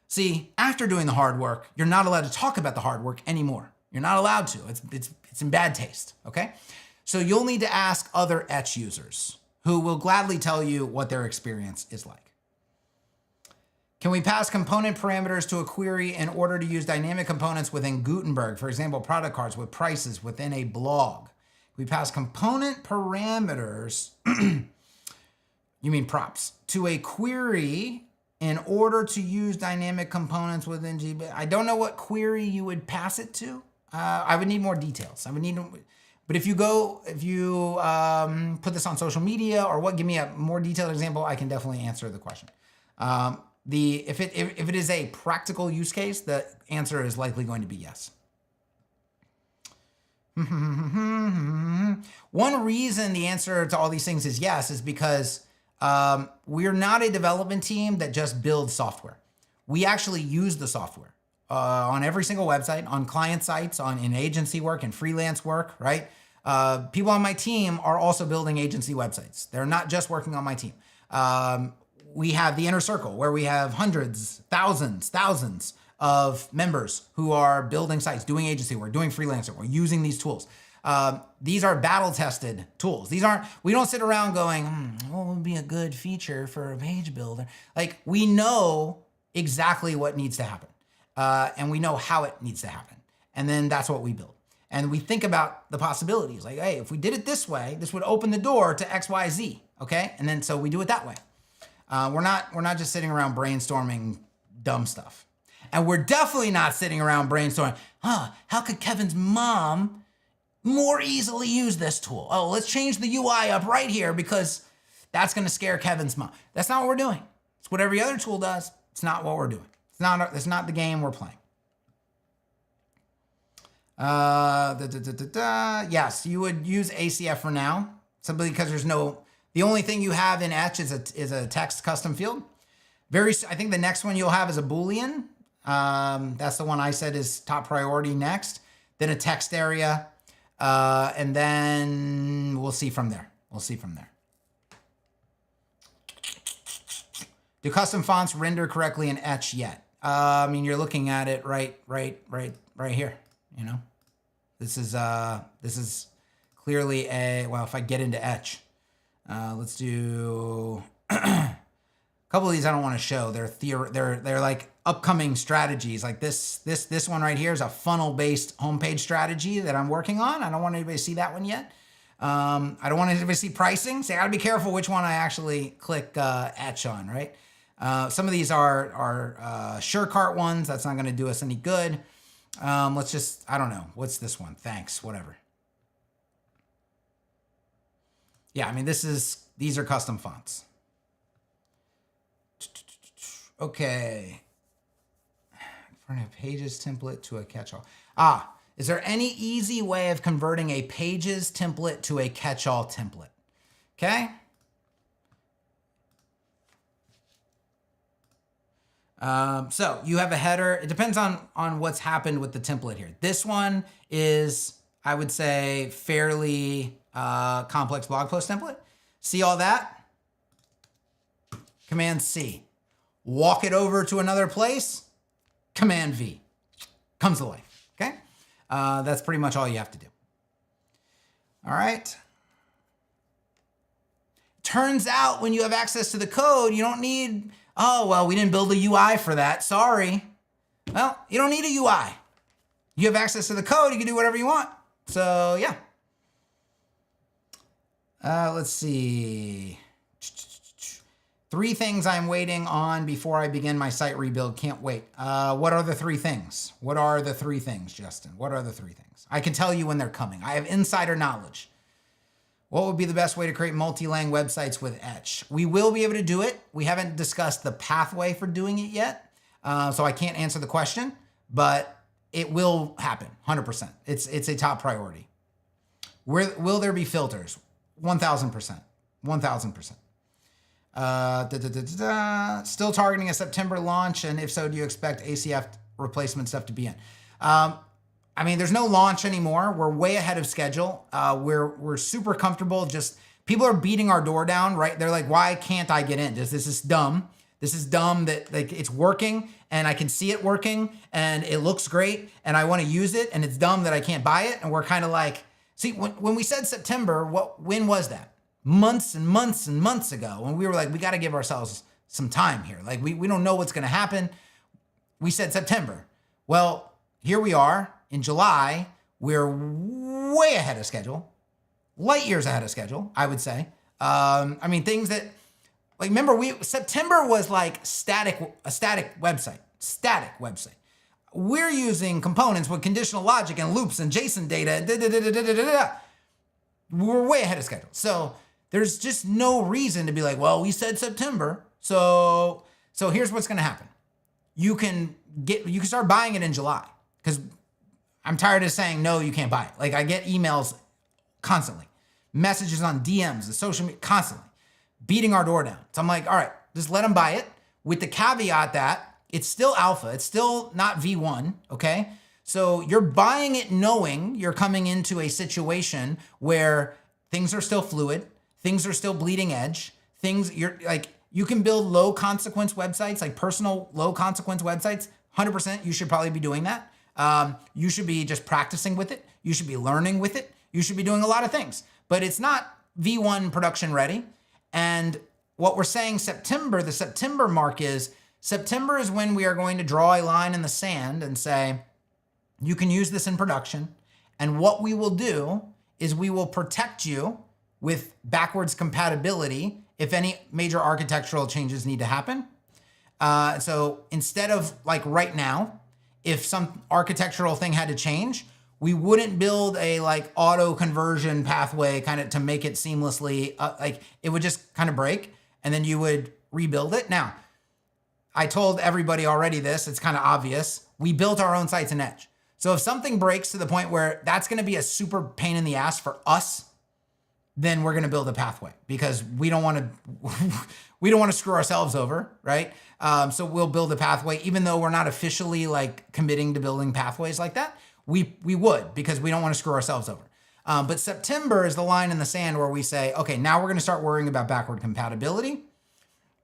See, after doing the hard work, you're not allowed to talk about the hard work anymore. You're not allowed to. It's in bad taste, okay? So you'll need to ask other Etch users who will gladly tell you what their experience is like. Can we pass component parameters to a query in order to use dynamic components within Gutenberg? For example, product cards with prices within a blog. We pass component parameters, you mean props, to a query in order to use dynamic components within GB. I don't know what query you would pass it to. I would need more details. But if you put this on social media or give me a more detailed example, I can definitely answer the question. If it is a practical use case, the answer is likely going to be yes. One reason the answer to all these things is yes is because we're not a development team that just builds software. We actually use the software on every single website, on client sites, in agency work and freelance work, right? People on my team are also building agency websites. They're not just working on my team. We have the inner circle where we have hundreds, thousands of members who are building sites, doing agency work, doing freelance work, using these tools. These are battle-tested tools. We don't sit around going, what would be a good feature for a page builder? Like, we know exactly what needs to happen. and we know how it needs to happen. And then that's what we build. And we think about the possibilities. Like, hey, if we did it this way, this would open the door to X, Y, Z. Okay, and then so we do it that way. We're not just sitting around brainstorming dumb stuff. And we're definitely not sitting around brainstorming, how could Kevin's mom more easily use this tool? Oh, let's change the UI up right here because that's gonna scare Kevin's mom. That's not what we're doing. It's what every other tool does. It's not what we're doing. It's not the game we're playing. Yes, you would use ACF for now, simply because the only thing you have in Etch is a text custom field. I think the next one you'll have is a Boolean. That's the one I said is top priority next. Then a text area, and then we'll see from there. Do custom fonts render correctly in Etch yet? I mean, you're looking at it right here. You know, this is clearly well, if I get into Etch, let's do a couple of these I don't want to show. They're like upcoming strategies. Like this one right here is a funnel-based homepage strategy that I'm working on. I don't want anybody to see that one yet. I don't want anybody to see pricing, so I gotta be careful which one I actually click Etch on, right? Some of these are SureCart ones. That's not gonna do us any good. Let's just, I don't know. What's this one? Thanks, whatever. Yeah, I mean, these are custom fonts. Okay. From a pages template to a catch-all. Is there any easy way of converting a pages template to a catch-all template? Okay. So you have a header. It depends on what's happened with the template here. This one is, I would say, fairly complex blog post template. See all that? Command C. Walk it over to another place. Command V. Comes to life. Okay? That's pretty much all you have to do. All right. Turns out when you have access to the code, you don't need, oh, well, we didn't build a UI for that. Sorry. Well, you don't need a UI. You have access to the code. You can do whatever you want. So, yeah. Let's see. 3 things I'm waiting on before I begin my site rebuild. Can't wait. What are the 3 things? What are the 3 things, Justin? What are the 3 things? I can tell you when they're coming. I have insider knowledge. What would be the best way to create multi-lang websites with Etch? We will be able to do it. We haven't discussed the pathway for doing it yet, so I can't answer the question, but it will happen, 100%. It's a top priority. Will there be filters? 1,000%. 1,000%. Still targeting a September launch, and if so, do you expect ACF replacement stuff to be in? I mean, there's no launch anymore. We're way ahead of schedule. We're super comfortable. Just people are beating our door down, right? They're like, why can't I get in? This is dumb. This is dumb that like it's working and I can see it working and it looks great and I want to use it, and it's dumb that I can't buy it. And we're kind of like, see, when we said September, when was that? Months and months and months ago, when we were like, we got to give ourselves some time here. Like we don't know what's going to happen. We said September. Well, here we are. In July, we're way ahead of schedule, light years ahead of schedule, I would say. I mean, things that, like, remember, September was like a static website. We're using components with conditional logic and loops and JSON data. We're way ahead of schedule. So there's just no reason to be like, well, we said September. So here's what's going to happen. You can start buying it in July, because I'm tired of saying, no, you can't buy it. Like, I get emails constantly, messages on DMs, the social media, constantly beating our door down. So I'm like, all right, just let them buy it, with the caveat that it's still alpha. It's still not V1, okay? So you're buying it knowing you're coming into a situation where things are still fluid, things are still bleeding edge, you can build low consequence websites, like personal low consequence websites. 100%, you should probably be doing that. You should be just practicing with it. You should be learning with it. You should be doing a lot of things, but it's not V1 production ready. And what we're saying the September mark is September is when we are going to draw a line in the sand and say, you can use this in production. And what we will do is we will protect you with backwards compatibility if any major architectural changes need to happen. So instead of like right now, if some architectural thing had to change, we wouldn't build a like auto conversion pathway kind of to make it seamlessly, like it would just kind of break and then you would rebuild it. Now, I told everybody already this, it's kind of obvious. We built our own sites in Etch. So if something breaks to the point where that's going to be a super pain in the ass for us, then we're going to build a pathway because we don't want to screw ourselves over, right? So we'll build a pathway, even though we're not officially like committing to building pathways like that. We would, because we don't want to screw ourselves over. But September is the line in the sand where we say, okay, now we're going to start worrying about backward compatibility.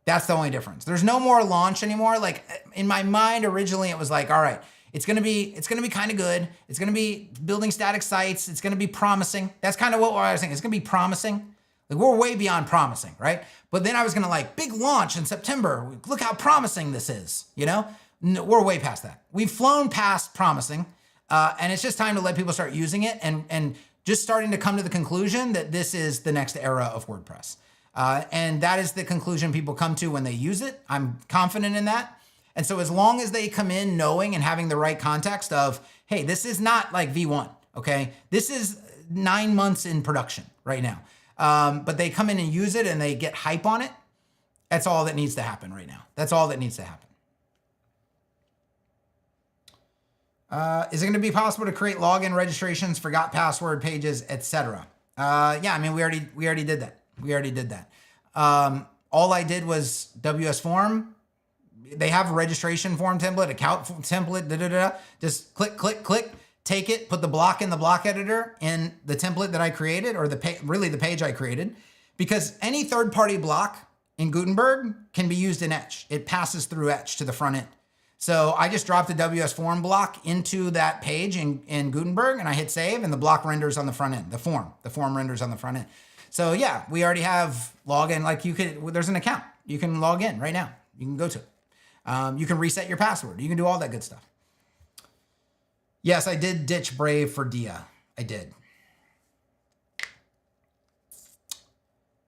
That's the only difference. There's no more launch anymore. Like in my mind, originally it was like, all right, it's going to be kind of good. It's going to be building static sites. It's going to be promising. That's kind of what I was thinking. It's going to be promising. Like we're way beyond promising, right? But then I was going to like big launch in September. Look how promising this is, you know? No, we're way past that. We've flown past promising. And it's just time to let people start using it and just starting to come to the conclusion that this is the next era of WordPress. And that is the conclusion people come to when they use it. I'm confident in that. And so as long as they come in knowing and having the right context of, hey, this is not like V1, okay? This is 9 months in production right now. But they come in and use it and they get hype on it. That's all that needs to happen right now. That's all that needs to happen. Is it going to be possible to create login registrations, forgot password pages, etc.? Yeah, I mean, we already did that. We already did that. All I did was WS form. They have a registration form template, account template, Just click, take it, put the block in the block editor in the template that I created, or the page I created, because any third-party block in Gutenberg can be used in Etch. It passes through Etch to the front end. So I just dropped the WS form block into that page in Gutenberg and I hit save and the block renders on the front end, the form renders on the front end. So yeah, we already have login, like there's an account. You can log in right now. You can go to it. You can reset your password. You can do all that good stuff. Yes, I did ditch Brave for Dia. I did.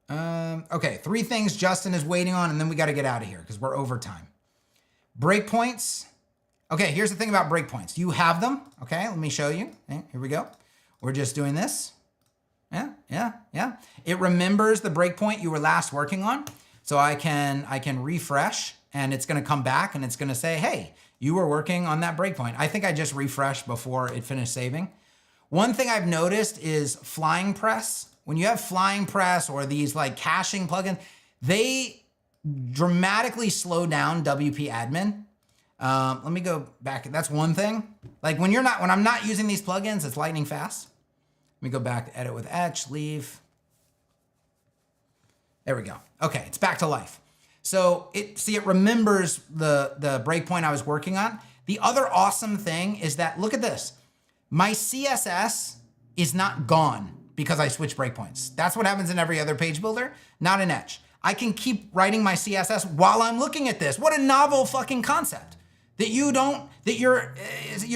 Okay, 3 things Justin is waiting on and then we got to get out of here because we're over time. Breakpoints. Okay, here's the thing about breakpoints. You have them. Okay, let me show you. Okay, here we go. We're just doing this. Yeah. It remembers the breakpoint you were last working on. So I can refresh and it's going to come back and it's going to say, hey, you were working on that breakpoint. I think I just refreshed before it finished saving. One thing I've noticed is Flying Press. When you have Flying Press or these like caching plugins, they dramatically slow down WP admin. Let me go back. That's one thing. Like when I'm not using these plugins, it's lightning fast. Let me go back to edit with Etch, leave. There we go. Okay, it's back to life. So it remembers the breakpoint I was working on. The other awesome thing is that, look at this. My CSS is not gone because I switch breakpoints. That's what happens in every other page builder, not in Etch. I can keep writing my CSS while I'm looking at this. What a novel fucking concept. That your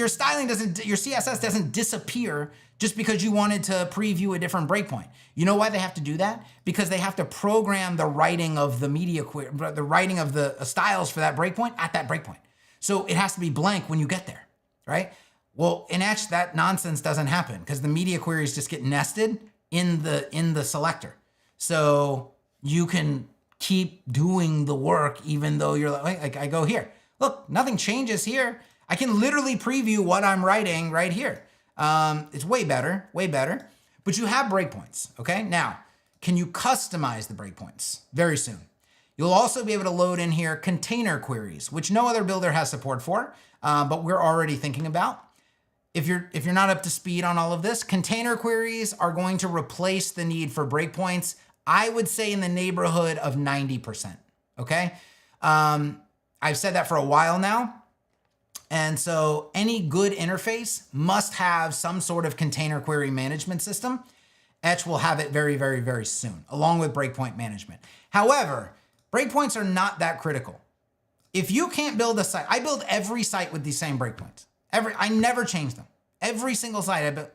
styling your CSS doesn't disappear just because you wanted to preview a different breakpoint. You know why they have to do that? Because they have to program the writing of the media query, the writing of the styles for that breakpoint at that breakpoint. So it has to be blank when you get there, right? Well, in Etch, that nonsense doesn't happen because the media queries just get nested in the selector. So you can keep doing the work even though you're like I go here. Look, nothing changes here. I can literally preview what I'm writing right here. It's way better. But you have breakpoints, okay? Now, can you customize the breakpoints? Very soon. You'll also be able to load in here container queries, which no other builder has support for, but we're already thinking about. If you're not up to speed on all of this, container queries are going to replace the need for breakpoints, I would say in the neighborhood of 90%, okay? I've said that for a while now. And so any good interface must have some sort of container query management system. Etch will have it very, very, very soon, along with breakpoint management. However, breakpoints are not that critical. If you can't build a site, I build every site with these same breakpoints. I never change them. Every single site I build.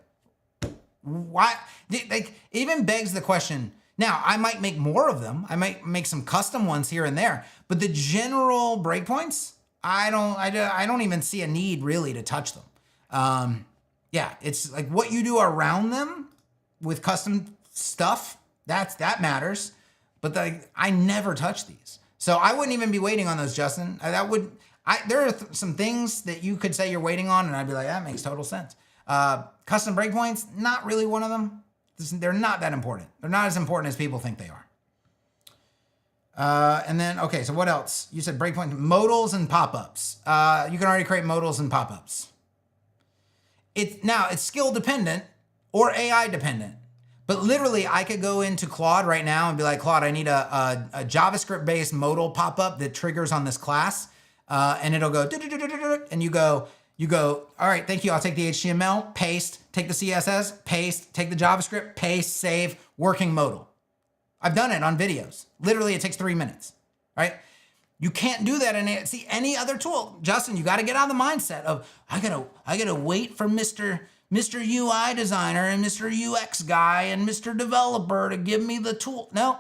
Why? Like, it even begs the question. Now, I might make more of them. I might make some custom ones here and there, but the general breakpoints, I don't even see a need really to touch them. Yeah, it's like what you do around them with custom stuff, that matters. But I never touch these. So I wouldn't even be waiting on those, Justin. There are some things that you could say you're waiting on, and I'd be like, that makes total sense. Custom breakpoints, not really one of them. They're not that important. They're not as important as people think they are. And then, okay, so what else? You said breakpoint, modals and pop-ups. You can already create modals and pop-ups. Now, it's skill dependent or AI dependent. But literally, I could go into Claude right now and be like, Claude, I need a JavaScript-based modal pop-up that triggers on this class. And it'll go, and you go, all right, thank you. I'll take the HTML, paste, take the CSS, paste, take the JavaScript, paste, save, working modal. I've done it on videos. Literally, it takes 3 minutes, right? You can't do that in any other tool. Justin, you got to get out of the mindset of, I gotta wait for Mr. UI designer and Mr. UX guy and Mr. developer to give me the tool. No,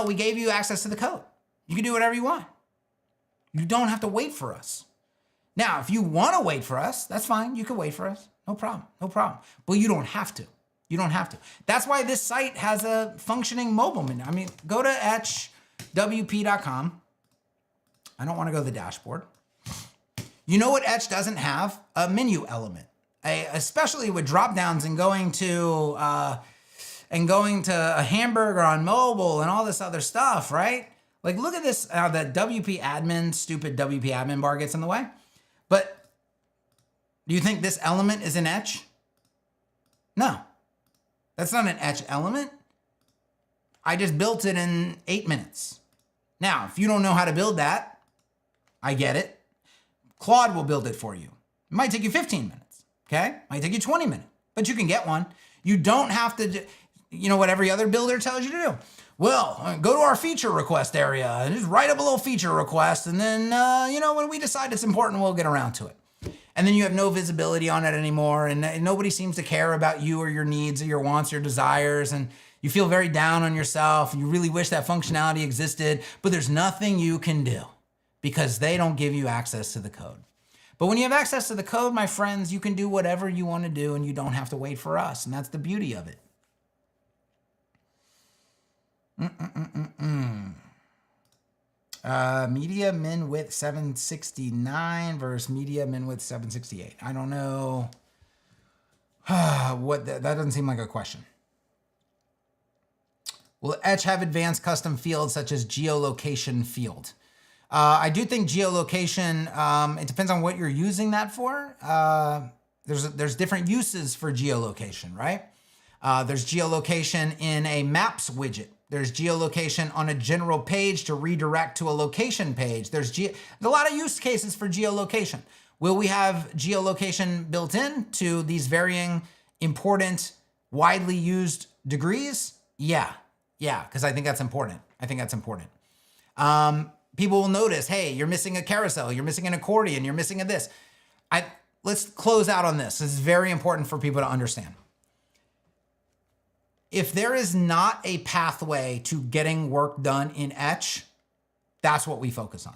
we gave you access to the code. You can do whatever you want. You don't have to wait for us. Now, if you want to wait for us, that's fine. You can wait for us. No problem. But you don't have to. That's why this site has a functioning mobile menu. I mean, go to EtchWP.com. I don't want to go to the dashboard. You know what Etch doesn't have? A menu element. Especially with drop downs and going to a hamburger on mobile and all this other stuff, right? Like, look at this, the WP admin, stupid WP admin bar gets in the way. But do you think this element is an Etch? No, that's not an Etch element. I just built it in 8 minutes. Now, if you don't know how to build that, I get it. Claude will build it for you. It might take you 15 minutes, okay? Might take you 20 minutes, but you can get one. You don't have to, what every other builder tells you to do. Well, go to our feature request area and just write up a little feature request. And then, when we decide it's important, we'll get around to it. And then you have no visibility on it anymore. And nobody seems to care about you or your needs or your wants, your desires. And you feel very down on yourself. You really wish that functionality existed, but there's nothing you can do because they don't give you access to the code. But when you have access to the code, my friends, you can do whatever you want to do and you don't have to wait for us. And that's the beauty of it. Media min width 769 versus media min width 768. I don't know. That doesn't seem like a question. Will Etch have advanced custom fields such as geolocation field? I do think geolocation, it depends on what you're using that for. There's different uses for geolocation, right? There's geolocation in a maps widget. There's geolocation on a general page to redirect to a location page. There's a lot of use cases for geolocation. Will we have geolocation built in to these varying important, widely used degrees? Yeah, because I think that's important. People will notice, hey, you're missing a carousel, you're missing an accordion, you're missing a this. Let's close out on this. This is very important for people to understand. If there is not a pathway to getting work done in Etch, that's what we focus on.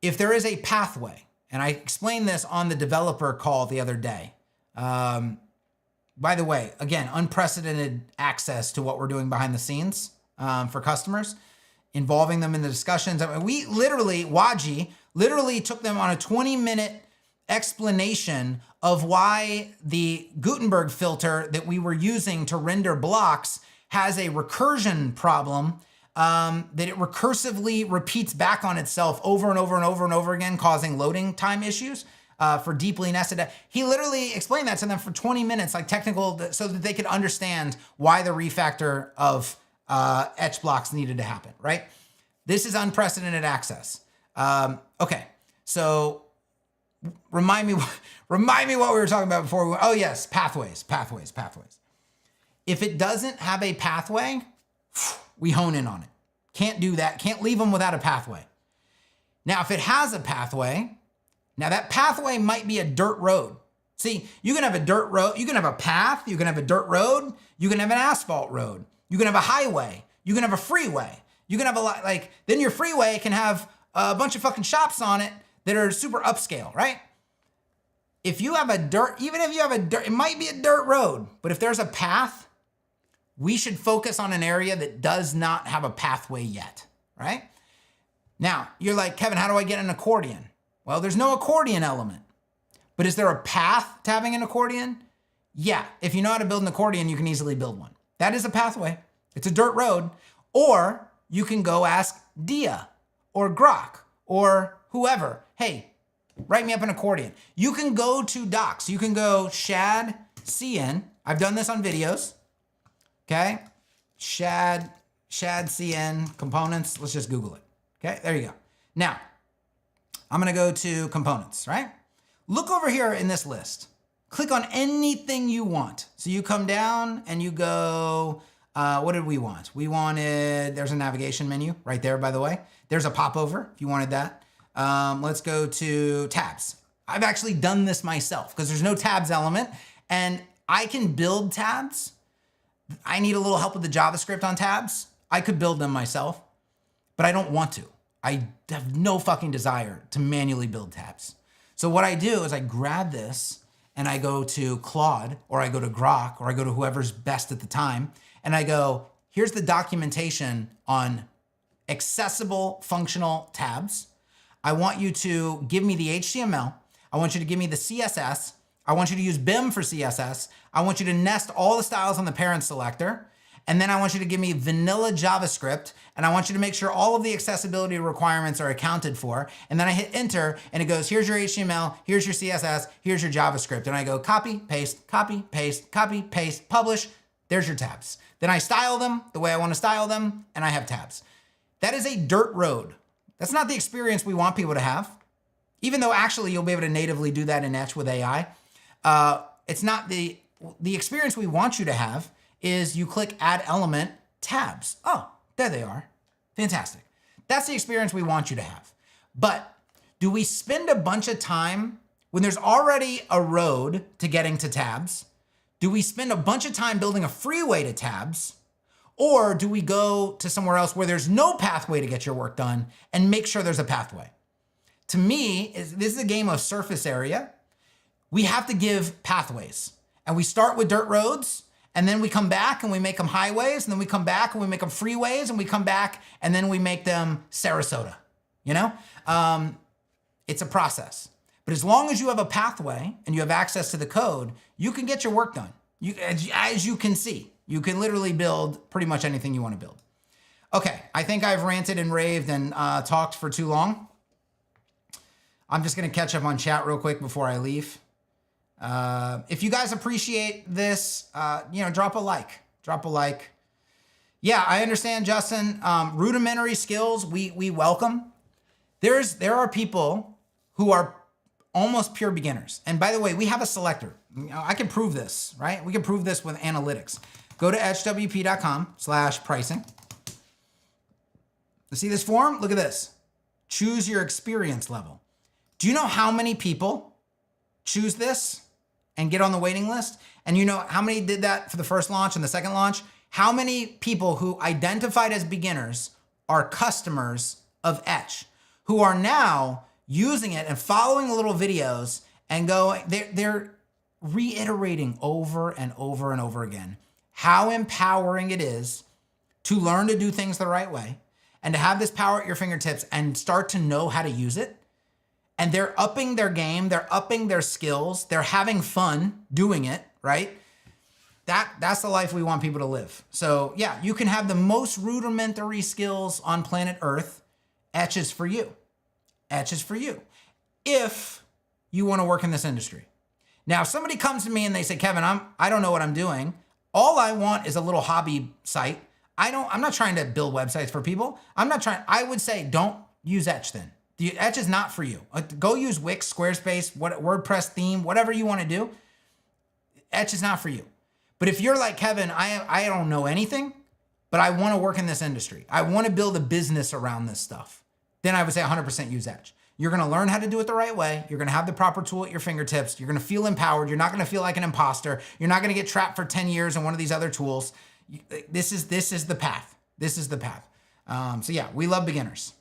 If there is a pathway, and I explained this on the developer call the other day. By the way, again, unprecedented access to what we're doing behind the scenes for customers, involving them in the discussions. I mean, Waji literally took them on a 20-minute explanation of why the Gutenberg filter that we were using to render blocks has a recursion problem, that it recursively repeats back on itself over and over and over and over again, causing loading time issues for deeply nested. He literally explained that to them for 20 minutes, like technical, so that they could understand why the refactor of Etch blocks needed to happen, right? This is unprecedented access. Okay, so remind me what we were talking about before. Oh yes, pathways. If it doesn't have a pathway, we hone in on it. Can't do that. Can't leave them without a pathway. Now, if it has a pathway, now that pathway might be a dirt road. See, you can have a dirt road, you can have a path, you can have a dirt road, you can have an asphalt road, you can have a highway, you can have a freeway, you can have a lot, like, then your freeway can have a bunch of fucking shops on it that are super upscale, right? If you have a dirt, even if you have a dirt, it might be a dirt road, but if there's a path, we should focus on an area that does not have a pathway yet, right? Now, you're like, Kevin, how do I get an accordion? Well, there's no accordion element. But is there a path to having an accordion? Yeah, if you know how to build an accordion, you can easily build one. That is a pathway. It's a dirt road. Or you can go ask Dia or Grok or whoever, hey, write me up an accordion. You can go to docs. You can go Shad CN. I've done this on videos. Okay, Shad CN components. Let's just Google it. Okay, there you go. Now, I'm gonna go to components, right? Look over here in this list. Click on anything you want. So you come down and you go, what did we want? We wanted, there's a navigation menu right there, by the way. There's a popover if you wanted that. Let's go to tabs. I've actually done this myself because there's no tabs element and I can build tabs. I need a little help with the JavaScript on tabs. I could build them myself, but I don't want to. I have no fucking desire to manually build tabs. So what I do is I grab this and I go to Claude or I go to Grok or I go to whoever's best at the time and I go, here's the documentation on accessible functional tabs. I want you to give me the HTML. I want you to give me the CSS. I want you to use BIM for CSS. I want you to nest all the styles on the parent selector. And then I want you to give me vanilla JavaScript, and I want you to make sure all of the accessibility requirements are accounted for. And then I hit enter, and it goes, here's your HTML, here's your CSS, here's your JavaScript. And I go copy, paste, copy, paste, copy, paste, publish. There's your tabs. Then I style them the way I want to style them, and I have tabs. That is a dirt road. That's not the experience we want people to have. Even though actually you'll be able to natively do that in Etch with AI. It's not the experience we want you to have is you click add element tabs. Oh, there they are. Fantastic. That's the experience we want you to have. But do we spend a bunch of time when there's already a road to getting to tabs? Do we spend a bunch of time building a freeway to tabs? Or do we go to somewhere else where there's no pathway to get your work done and make sure there's a pathway? To me, this is a game of surface area. We have to give pathways. And we start with dirt roads, and then we come back and we make them highways, and then we come back and we make them freeways, and we come back and then we make them Sarasota, you know? It's a process. But as long as you have a pathway and you have access to the code, you can get your work done. As you can see, you can literally build pretty much anything you want to build. Okay, I think I've ranted and raved and talked for too long. I'm just gonna catch up on chat real quick before I leave. If you guys appreciate this, drop a like. Yeah, I understand, Justin. Rudimentary skills, we welcome. There are people who are almost pure beginners. And by the way, we have a selector. I can prove this, right? We can prove this with analytics. Go to EtchWP.com/pricing. You see this form? Look at this. Choose your experience level. Do you know how many people choose this and get on the waiting list? And you know how many did that for the first launch and the second launch? How many people who identified as beginners are customers of Etch, who are now using it and following the little videos and going, they're reiterating over and over and over again how empowering it is to learn to do things the right way and to have this power at your fingertips and start to know how to use it. And they're upping their game, they're upping their skills, they're having fun doing it, right? That's the life we want people to live. So yeah, you can have the most rudimentary skills on planet Earth. Etch is for you. Etch is for you. If you want to work in this industry. Now, if somebody comes to me and they say, Kevin, I don't know what I'm doing. All I want is a little hobby site. I'm not trying to build websites for people. I would say, don't use Etch then. The Etch is not for you. Go use Wix, Squarespace, WordPress theme, whatever you want to do. Etch is not for you. But if you're like, Kevin, I don't know anything, but I want to work in this industry. I want to build a business around this stuff. then I would say 100% use Etch. You're gonna learn how to do it the right way. You're gonna have the proper tool at your fingertips. You're gonna feel empowered. You're not gonna feel like an imposter. You're not gonna get trapped for 10 years in one of these other tools. This is the path. This is the path. So yeah, we love beginners.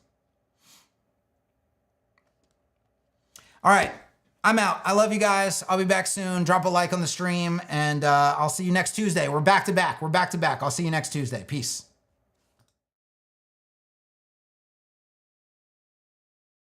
All right, I'm out. I love you guys. I'll be back soon. Drop a like on the stream, and I'll see you next Tuesday. We're back to back. I'll see you next Tuesday. Peace.